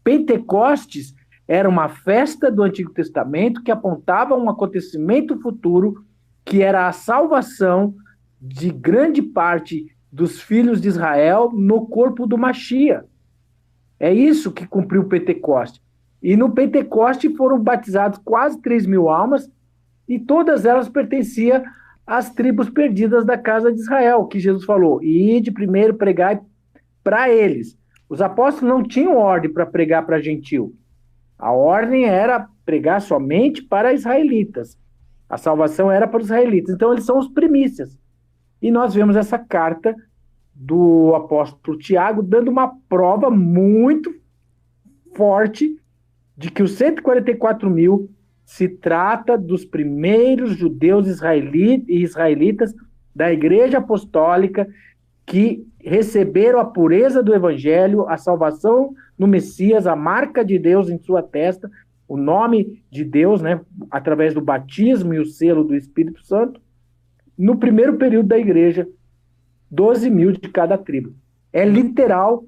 Pentecostes era uma festa do Antigo Testamento que apontava um acontecimento futuro, que era a salvação de grande parte dos filhos de Israel no corpo do Machia. É isso que cumpriu o Pentecoste. E no Pentecoste foram batizados quase 3 mil almas, e todas elas pertenciam às tribos perdidas da casa de Israel, que Jesus falou: ide primeiro pregai para eles. Os apóstolos não tinham ordem para pregar para gentil. A ordem era pregar somente para israelitas. A salvação era para os israelitas. Então eles são os primícias. E nós vemos essa carta do apóstolo Tiago dando uma prova muito forte de que os 144 mil se trata dos primeiros judeus israelitas da Igreja Apostólica que receberam a pureza do Evangelho, a salvação no Messias, a marca de Deus em sua testa, o nome de Deus, né, através do batismo e o selo do Espírito Santo, no primeiro período da Igreja, 12 mil de cada tribo. É literal,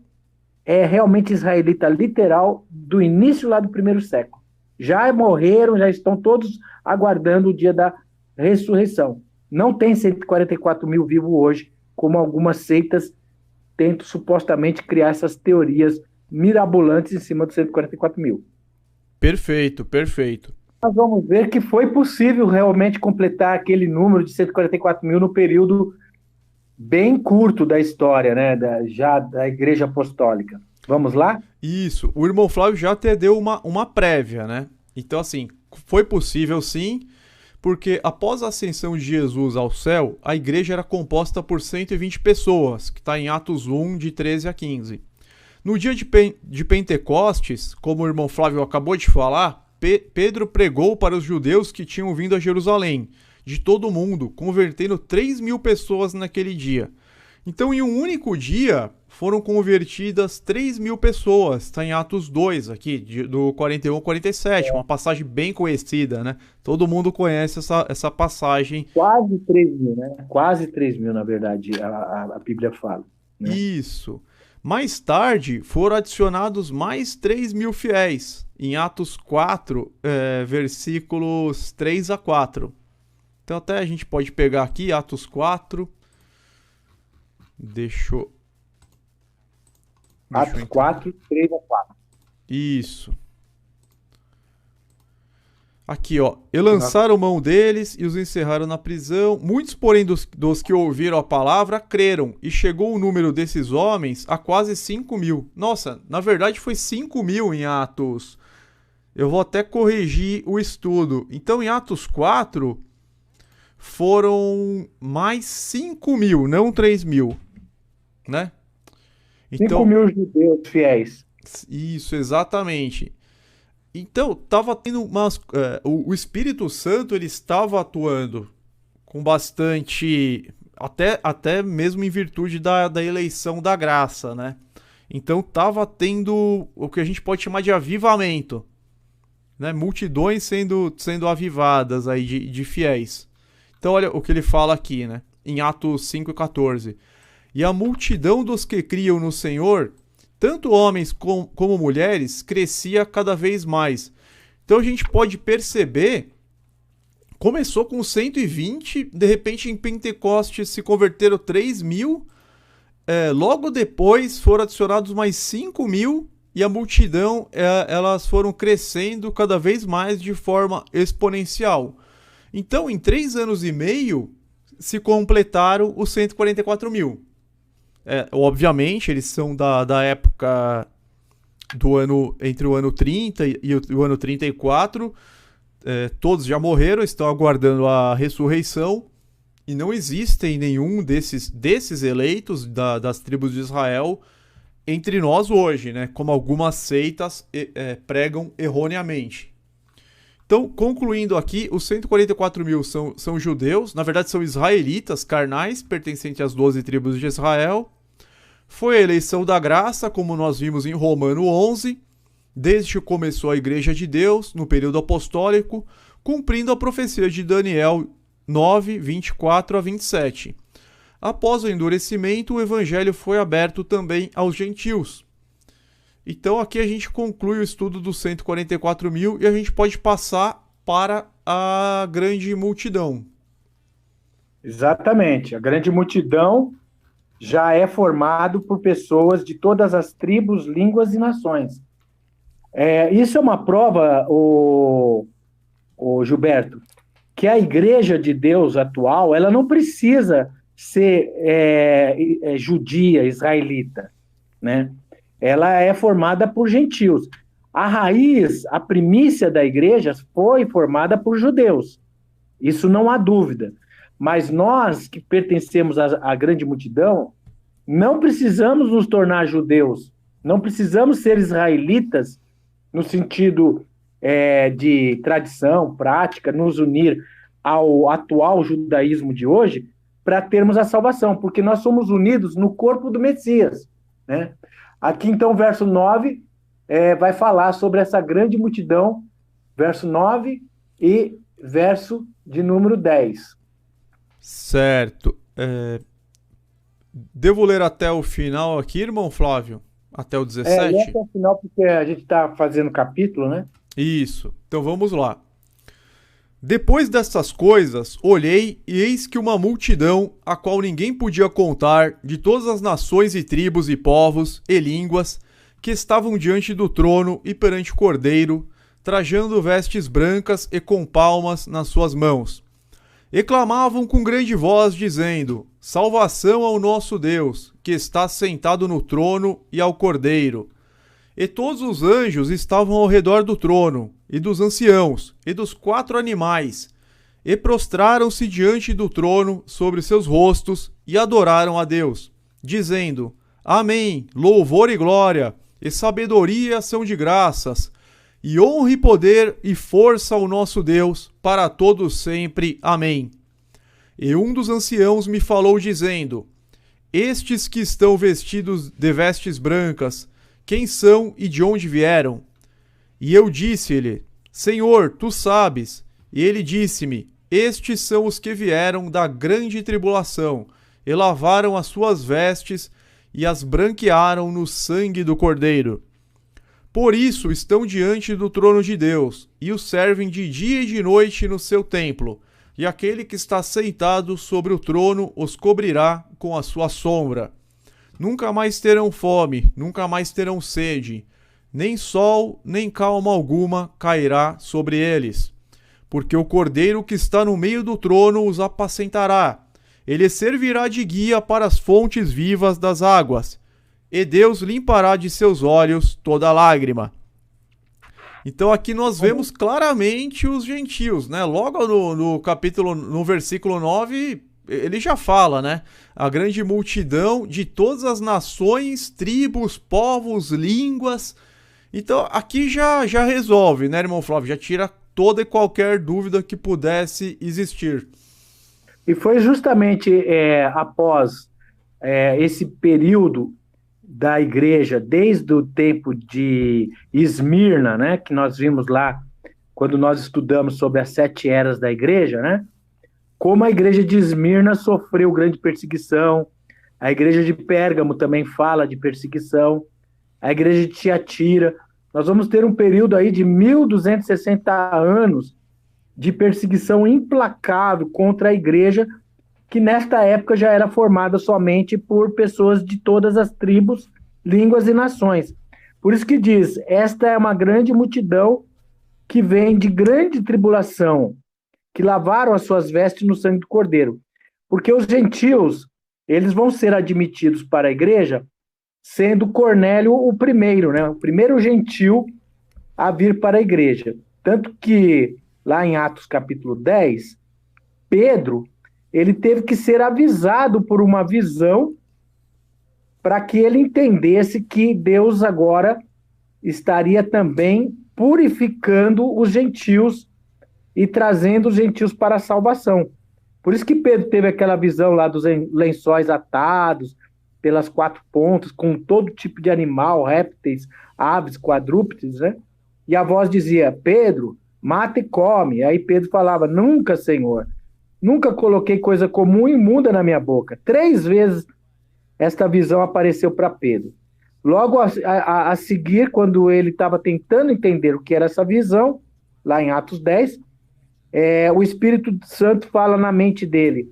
é realmente israelita literal do início lá do primeiro século. Já morreram, já estão todos aguardando o dia da ressurreição. Não tem 144 mil vivos hoje, como algumas seitas tentam supostamente criar essas teorias mirabolantes em cima dos 144 mil. Perfeito, perfeito. Nós vamos ver que foi possível realmente completar aquele número de 144 mil no período bem curto da história, né, já da Igreja Apostólica. Vamos lá? Isso. O irmão Flávio já até deu uma prévia, né? Então, assim, foi possível sim, porque após a ascensão de Jesus ao céu, a igreja era composta por 120 pessoas, que está em Atos 1, de 13 a 15. No dia de Pentecostes, como o irmão Flávio acabou de falar, Pedro pregou para os judeus que tinham vindo a Jerusalém, de todo o mundo, convertendo 3 mil pessoas naquele dia. Então, em um único dia, foram convertidas 3 mil pessoas. Está em Atos 2, aqui, do 41 ao 47, uma passagem bem conhecida, né? Todo mundo conhece essa passagem. Quase 3 mil, né? Quase 3 mil, na verdade, a Bíblia fala. Né? Isso. Mais tarde, foram adicionados mais 3 mil fiéis, em Atos 4, versículos 3 a 4. Então, até a gente pode pegar aqui, Atos 4... Atos 4, 3 a 4. Isso. Aqui, ó. E lançaram mão deles e os encerraram na prisão. Muitos, porém, dos que ouviram a palavra, creram. E chegou o número desses homens a quase 5.000. Nossa, na verdade foi 5.000 em Atos. Eu vou até corrigir o estudo. Então, em Atos 4, foram mais 5.000, não 3.000, né? Então, 5.000 judeus fiéis. isso, exatamente. Então, tava tendo umas. O Espírito Santo ele estava atuando com bastante. Até mesmo em virtude da eleição da graça, né? Então, tava tendo o que a gente pode chamar de avivamento, né? Multidões sendo avivadas aí de fiéis. Então, olha o que ele fala aqui, né? Em Atos 5,14. E a multidão dos que criam no Senhor, tanto homens como mulheres, crescia cada vez mais. Então a gente pode perceber, começou com 120, de repente em Pentecostes se converteram 3.000, logo depois foram adicionados mais 5.000 e a multidão, elas foram crescendo cada vez mais de forma exponencial. Então em 3 anos e meio se completaram os 144.000. Obviamente, eles são da época do ano, entre o ano 30 e o ano 34. Todos já morreram, estão aguardando a ressurreição. E não existem nenhum desses eleitos das tribos de Israel entre nós hoje, né? Como algumas seitas pregam erroneamente. Então, concluindo aqui, os 144.000 são judeus, na verdade são israelitas carnais, pertencentes às 12 tribos de Israel. Foi a eleição da graça, como nós vimos em Romano 11, desde que começou a Igreja de Deus, no período apostólico, cumprindo a profecia de Daniel 9, 24 a 27. Após o endurecimento, o evangelho foi aberto também aos gentios. Então aqui a gente conclui o estudo dos 144.000 e a gente pode passar para a grande multidão. Exatamente. A grande multidão já é formado por pessoas de todas as tribos, línguas e nações. Isso é uma prova, o Gilberto, que a Igreja de Deus atual, ela não precisa ser judia, israelita, né? Ela é formada por gentios. A raiz, a primícia da igreja foi formada por judeus. Isso não há dúvida. Mas nós que pertencemos à grande multidão, não precisamos nos tornar judeus, não precisamos ser israelitas no sentido de tradição, prática, nos unir ao atual judaísmo de hoje para termos a salvação, porque nós somos unidos no corpo do Messias, né? Aqui, então, verso 9 vai falar sobre essa grande multidão, verso 9 e verso de número 10. Certo. Devo ler até o final aqui, irmão Flávio? Até o 17? Até o final, porque a gente está fazendo capítulo, né? Isso. Então vamos lá. Depois destas coisas, olhei e eis que uma multidão, a qual ninguém podia contar, de todas as nações e tribos e povos e línguas, que estavam diante do trono e perante o Cordeiro, trajando vestes brancas e com palmas nas suas mãos. E clamavam com grande voz, dizendo: Salvação ao nosso Deus, que está sentado no trono, e ao Cordeiro. E todos os anjos estavam ao redor do trono, e dos anciãos, e dos 4 animais, e prostraram-se diante do trono sobre seus rostos, e adoraram a Deus, dizendo: Amém, louvor e glória, e sabedoria são de graças, e honra e poder e força ao nosso Deus, para todos sempre. Amém. E um dos anciãos me falou, dizendo: Estes que estão vestidos de vestes brancas, quem são e de onde vieram? E eu disse-lhe: Senhor, tu sabes. E ele disse-me: Estes são os que vieram da grande tribulação, e lavaram as suas vestes, e as branquearam no sangue do Cordeiro. Por isso estão diante do trono de Deus, e o servem de dia e de noite no seu templo, e aquele que está sentado sobre o trono os cobrirá com a sua sombra. Nunca mais terão fome, nunca mais terão sede, nem sol, nem calma alguma cairá sobre eles. porque o cordeiro que está no meio do trono os apacentará. Ele servirá de guia para as fontes vivas das águas, e Deus limpará de seus olhos toda lágrima. Então aqui nós vemos claramente os gentios, né? Logo no versículo 9, ele já fala, né? A grande multidão de todas as nações, tribos, povos, línguas. Então aqui já resolve, né, irmão Flávio? Já tira toda e qualquer dúvida que pudesse existir. E foi justamente após esse período da igreja, desde o tempo de Esmirna, né, que nós vimos lá, quando nós estudamos sobre as 7 eras da igreja, né, como a igreja de Esmirna sofreu grande perseguição, a igreja de Pérgamo também fala de perseguição, a igreja de Tiatira. Nós vamos ter um período aí de 1260 anos de perseguição implacável contra a igreja, que nesta época já era formada somente por pessoas de todas as tribos, línguas e nações. Por isso que diz, esta é uma grande multidão que vem de grande tribulação, que lavaram as suas vestes no sangue do Cordeiro. Porque os gentios, eles vão ser admitidos para a igreja, sendo Cornélio o primeiro, né? O primeiro gentil a vir para a igreja. Tanto que, lá em Atos capítulo 10, Pedro, ele teve que ser avisado por uma visão para que ele entendesse que Deus agora estaria também purificando os gentios e trazendo os gentios para a salvação. Por isso que Pedro teve aquela visão lá dos lençóis atados pelas 4 pontas, com todo tipo de animal, répteis, aves, quadrúpedes, né? E a voz dizia, Pedro, mata e come. Aí Pedro falava, nunca, Senhor, nunca coloquei coisa comum e imunda na minha boca. 3 vezes esta visão apareceu para Pedro. Logo a seguir, quando ele estava tentando entender o que era essa visão, lá em Atos 10, o Espírito Santo fala na mente dele,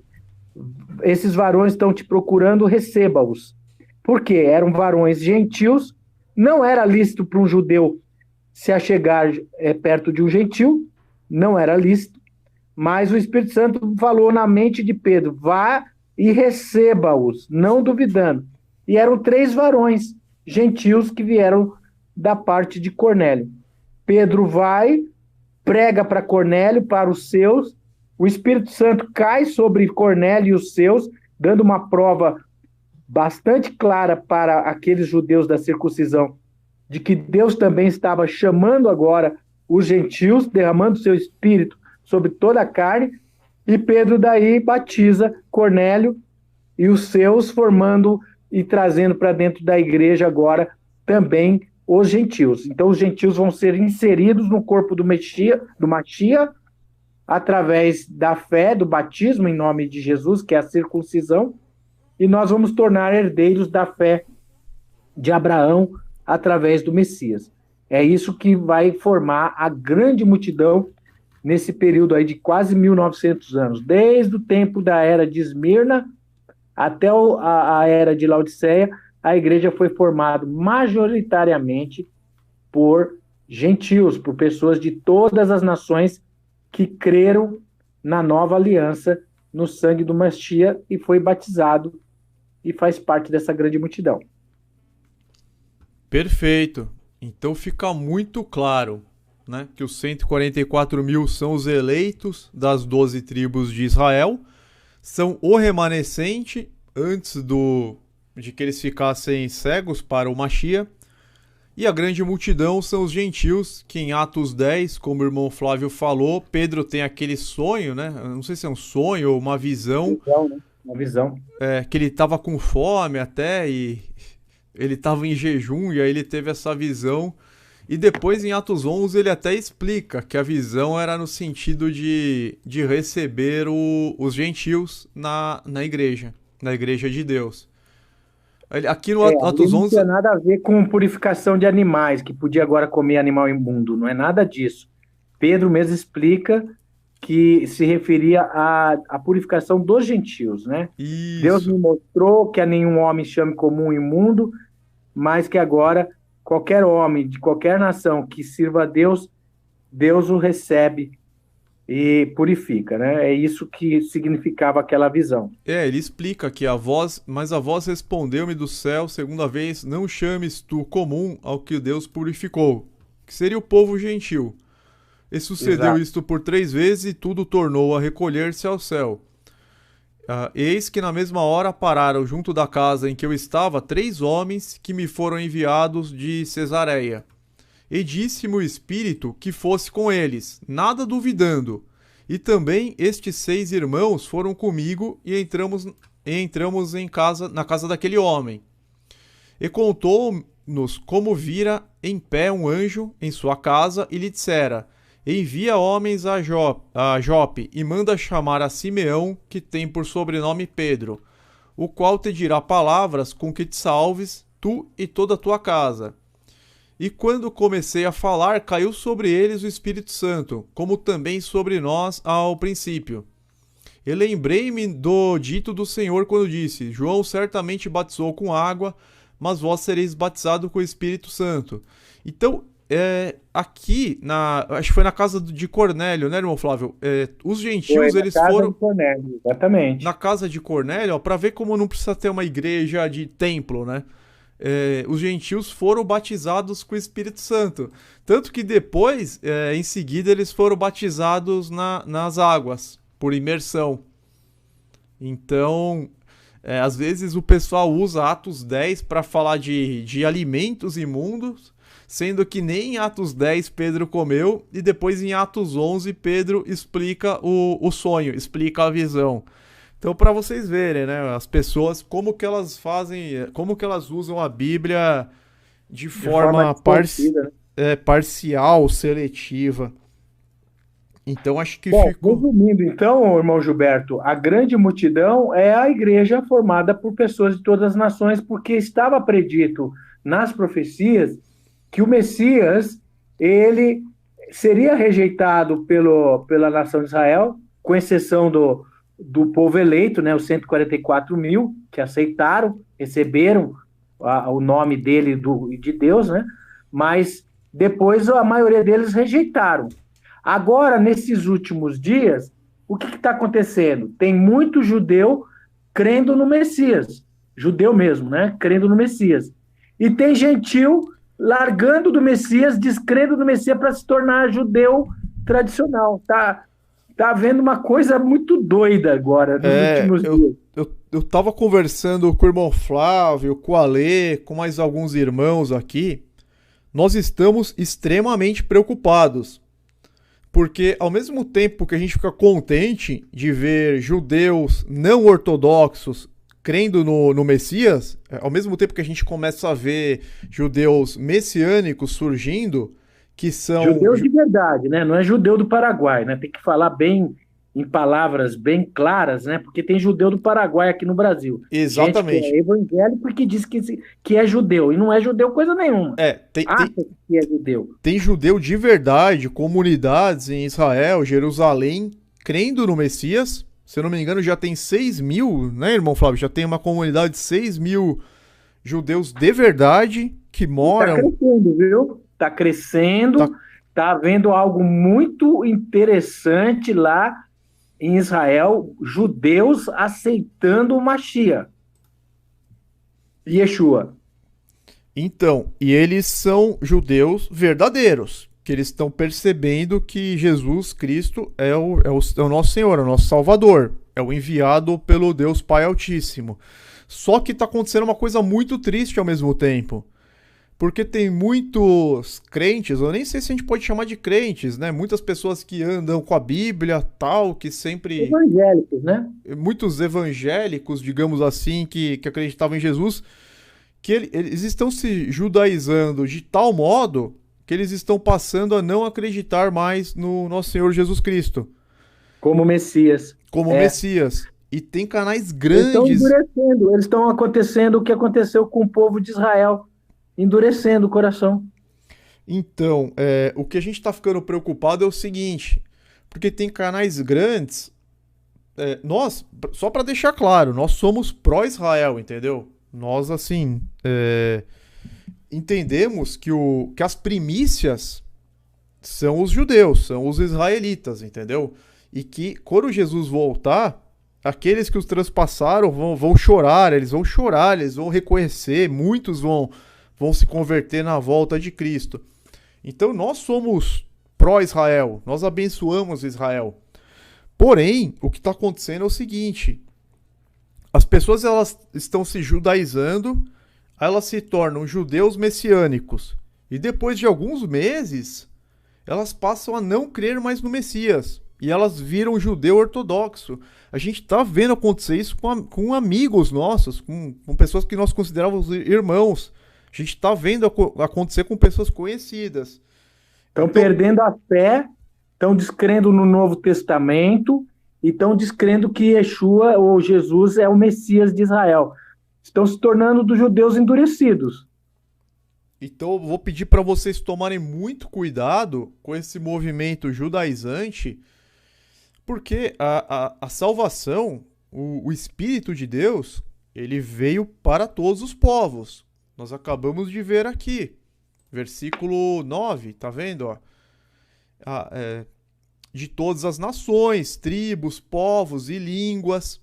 esses varões estão te procurando, receba-os. Por quê? Eram varões gentios, não era lícito para um judeu se achegar perto de um gentil, não era lícito, mas o Espírito Santo falou na mente de Pedro, vá e receba-os, não duvidando. E eram 3 varões gentios que vieram da parte de Cornélio. Pedro vai, prega para Cornélio, para os seus, o Espírito Santo cai sobre Cornélio e os seus, dando uma prova bastante clara para aqueles judeus da circuncisão, de que Deus também estava chamando agora os gentios, derramando seu Espírito sobre toda a carne, e Pedro daí batiza Cornélio e os seus, formando e trazendo para dentro da igreja agora também os gentios. Então os gentios vão ser inseridos no corpo do Messias, através da fé, do batismo em nome de Jesus, que é a circuncisão, e nós vamos tornar herdeiros da fé de Abraão através do Messias. É isso que vai formar a grande multidão nesse período aí de quase 1900 anos, desde o tempo da era de Esmirna até a era de Laodiceia, a igreja foi formada majoritariamente por gentios, por pessoas de todas as nações que creram na nova aliança, no sangue do Messias, e foi batizado e faz parte dessa grande multidão. Perfeito. Então fica muito claro, né, que os 144 mil são os eleitos das 12 tribos de Israel, são o remanescente antes de que eles ficassem cegos para o Machia, e a grande multidão são os gentios, que em Atos 10, como o irmão Flávio falou, Pedro tem aquele sonho, né? Eu não sei se é um sonho ou uma visão. Uma visão. Que ele estava com fome até, e ele estava em jejum, e aí ele teve essa visão. E depois em Atos 11 ele até explica que a visão era no sentido de receber os gentios na igreja de Deus. Aqui no Atos 11... Não tinha nada a ver com purificação de animais, que podia agora comer animal imundo, não é nada disso. Pedro mesmo explica que se referia à purificação dos gentios, né? Isso. Deus me mostrou que a nenhum homem chame comum imundo, mas que agora qualquer homem de qualquer nação que sirva a Deus, Deus o recebe e purifica, né? É isso que significava aquela visão. Ele explica que mas a voz respondeu-me do céu, segunda vez, não chames tu comum ao que Deus purificou, que seria o povo gentil. E sucedeu Exato. isto por 3 vezes e tudo tornou a recolher-se ao céu. Eis que na mesma hora pararam junto da casa em que eu estava 3 homens que me foram enviados de Cesareia. E disse-me o Espírito que fosse com eles, nada duvidando. E também estes 6 irmãos foram comigo e entramos na casa daquele homem. E contou-nos como vira em pé um anjo em sua casa e lhe dissera: envia homens a Jope e manda chamar a Simeão, que tem por sobrenome Pedro, o qual te dirá palavras com que te salves, tu e toda a tua casa. E quando comecei a falar, caiu sobre eles o Espírito Santo, como também sobre nós ao princípio. E lembrei-me do dito do Senhor quando disse: João certamente batizou com água, mas vós sereis batizados com o Espírito Santo. Então, aqui, acho que foi na casa de Cornélio, né, irmão Flávio? Os Foi gentios, na eles casa foram de Cornélio, na exatamente. casa de Cornélio, para ver como não precisa ter uma igreja de templo, né? Os gentios foram batizados com o Espírito Santo. Tanto que depois, em seguida, eles foram batizados nas águas, por imersão. Então, às vezes o pessoal usa Atos 10 para falar de alimentos imundos, sendo que nem em Atos 10 Pedro comeu, e depois em Atos 11 Pedro explica o sonho, explica a visão. Então, para vocês verem, né, as pessoas, como que elas fazem, como que elas usam a Bíblia de De forma forma distorcida, né? parcial, seletiva. Então, acho que Bom, ficou. resumindo, então, irmão Gilberto, a grande multidão é a igreja formada por pessoas de todas as nações, porque estava predito nas profecias que o Messias, ele seria rejeitado pela nação de Israel, com exceção do povo eleito, né, os 144 mil que aceitaram, receberam o nome dele de Deus, né, mas depois a maioria deles rejeitaram. Agora, nesses últimos dias, o que está acontecendo? Tem muito judeu crendo no Messias, judeu mesmo, né, crendo no Messias, e tem gentil largando do Messias, descrendo do Messias para se tornar judeu tradicional. Tá havendo uma coisa muito doida agora, nos É, últimos eu, dias. eu tava conversando com o irmão Flávio, com o Alê, com mais alguns irmãos aqui. Nós estamos extremamente preocupados. Porque ao mesmo tempo que a gente fica contente de ver judeus não ortodoxos crendo no Messias, ao mesmo tempo que a gente começa a ver judeus messiânicos surgindo, que são. Judeu de verdade, né? Não é judeu do Paraguai, né? Tem que falar bem, em palavras bem claras, né? Porque tem judeu do Paraguai aqui no Brasil. Gente que Exatamente. é evangélico e que diz que é judeu. E não é judeu coisa nenhuma. É, tem, Acha tem, que é judeu. tem judeu de verdade, comunidades em Israel, Jerusalém, crendo no Messias. Se eu não me engano, já tem 6 mil, né, irmão Flávio? Já tem uma comunidade de 6 mil judeus de verdade que E está moram. crescendo, viu? Está Tá, crescendo. Está havendo algo muito interessante lá em Israel, judeus aceitando o Mashiach, Yeshua. então, e eles são judeus verdadeiros, que eles estão percebendo que Jesus Cristo é o nosso Senhor, é o nosso Salvador, é o enviado pelo Deus Pai Altíssimo. Só que está acontecendo uma coisa muito triste ao mesmo tempo. Porque tem muitos crentes, eu nem sei se a gente pode chamar de crentes, né? Muitas pessoas que andam com a Bíblia, tal, que sempre. Evangélicos, né? Muitos evangélicos, digamos assim, que acreditavam em Jesus, que eles estão se judaizando de tal modo que eles estão passando a não acreditar mais no nosso Senhor Jesus Cristo Como Messias. como É. Messias. E tem canais Eles estão grandes. endurecendo, eles estão acontecendo o que aconteceu com o povo de Israel, endurecendo o coração. Então, o que a gente está ficando preocupado é o seguinte, porque tem canais grandes. Nós, só para deixar claro, nós somos pró-Israel, entendeu? Nós, assim, entendemos que as primícias são os judeus, são os israelitas, entendeu? E que quando Jesus voltar, aqueles que os transpassaram vão chorar, eles vão reconhecer, muitos vão se converter na volta de Cristo. Então nós somos pró-Israel, nós abençoamos Israel. Porém, o que está acontecendo é o seguinte: as pessoas elas estão se judaizando, elas se tornam judeus messiânicos. E depois de alguns meses, elas passam a não crer mais no Messias. E elas viram judeu ortodoxo. A gente está vendo acontecer isso com amigos nossos, com pessoas que nós considerávamos irmãos. A gente está vendo acontecer com pessoas conhecidas. Estão perdendo a fé, estão descrendo no Novo Testamento e estão descrendo que Yeshua ou Jesus é o Messias de Israel. Estão se tornando dos judeus endurecidos. Então eu vou pedir para vocês tomarem muito cuidado com esse movimento judaizante, porque a salvação, o Espírito de Deus, ele veio para todos os povos. Nós acabamos de ver aqui, versículo 9, tá vendo? Ó? De todas as nações, tribos, povos e línguas.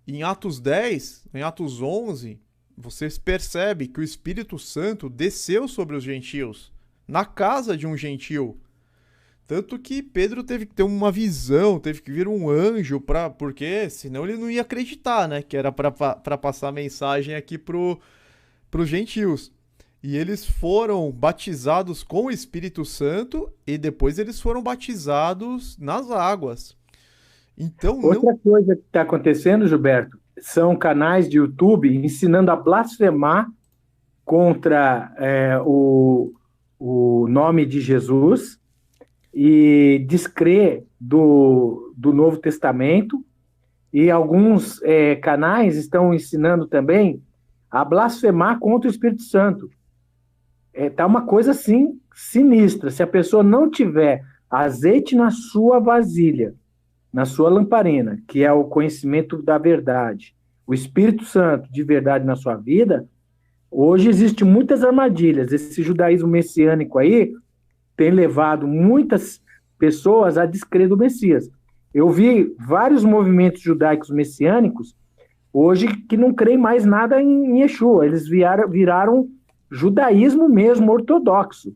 Em Atos 10, em Atos 11, vocês percebem que o Espírito Santo desceu sobre os gentios, na casa de um gentio. Tanto que Pedro teve que ter uma visão, teve que vir um anjo, porque senão ele não ia acreditar, né? Que era para passar a mensagem aqui para os gentios. E eles foram batizados com o Espírito Santo e depois eles foram batizados nas águas. Então, outra coisa que está acontecendo, Gilberto, são canais de YouTube ensinando a blasfemar contra o nome de Jesus e descrer do Novo Testamento, e alguns canais estão ensinando também a blasfemar contra o Espírito Santo. Tá uma coisa assim sinistra. Se a pessoa não tiver azeite na sua vasilha, na sua lamparina, que é o conhecimento da verdade, o Espírito Santo de verdade na sua vida, hoje existem muitas armadilhas. Esse judaísmo messiânico aí tem levado muitas pessoas a descrer do Messias. Eu vi vários movimentos judaicos messiânicos hoje que não creem mais nada em Yeshua. Eles viraram judaísmo mesmo ortodoxo.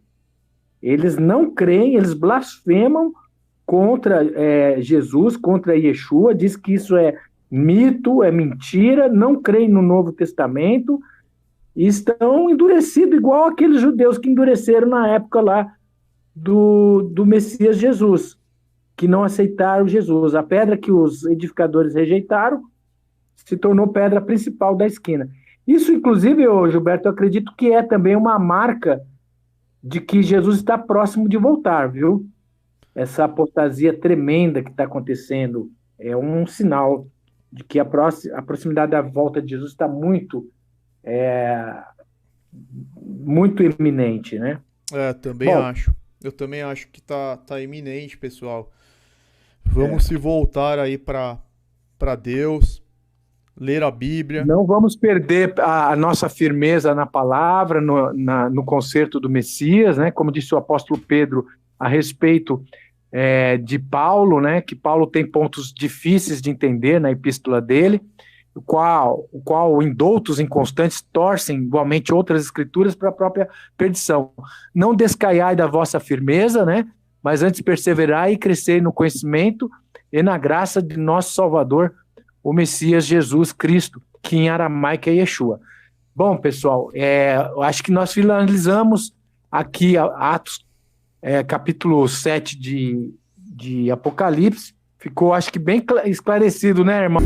Eles não creem, eles blasfemam contra Jesus, contra Yeshua, diz que isso é mito, é mentira, não creem no Novo Testamento e estão endurecidos, igual aqueles judeus que endureceram na época lá do Messias Jesus, que não aceitaram Jesus. A pedra que os edificadores rejeitaram se tornou pedra principal da esquina. Isso, inclusive, Gilberto, eu acredito que é também uma marca de que Jesus está próximo de voltar, viu? Essa apostasia tremenda que está acontecendo é um sinal de que a proximidade da volta de Jesus está muito iminente, né? Também acho. Eu também acho que tá iminente, pessoal. Vamos se voltar aí para Deus, ler a Bíblia. Não vamos perder a nossa firmeza na palavra, no concerto do Messias, né? Como disse o apóstolo Pedro a respeito de Paulo, né? Que Paulo tem pontos difíceis de entender na epístola dele, o qual indoutos inconstantes torcem igualmente outras escrituras para a própria perdição. Não descaiai da vossa firmeza, né? Mas antes perseverai e crescei no conhecimento e na graça de nosso Salvador, o Messias Jesus Cristo, que em aramaico é Yeshua. Bom, pessoal, eu acho que nós finalizamos aqui Atos, capítulo 7 de Apocalipse. Ficou, acho que, bem esclarecido, né, irmão?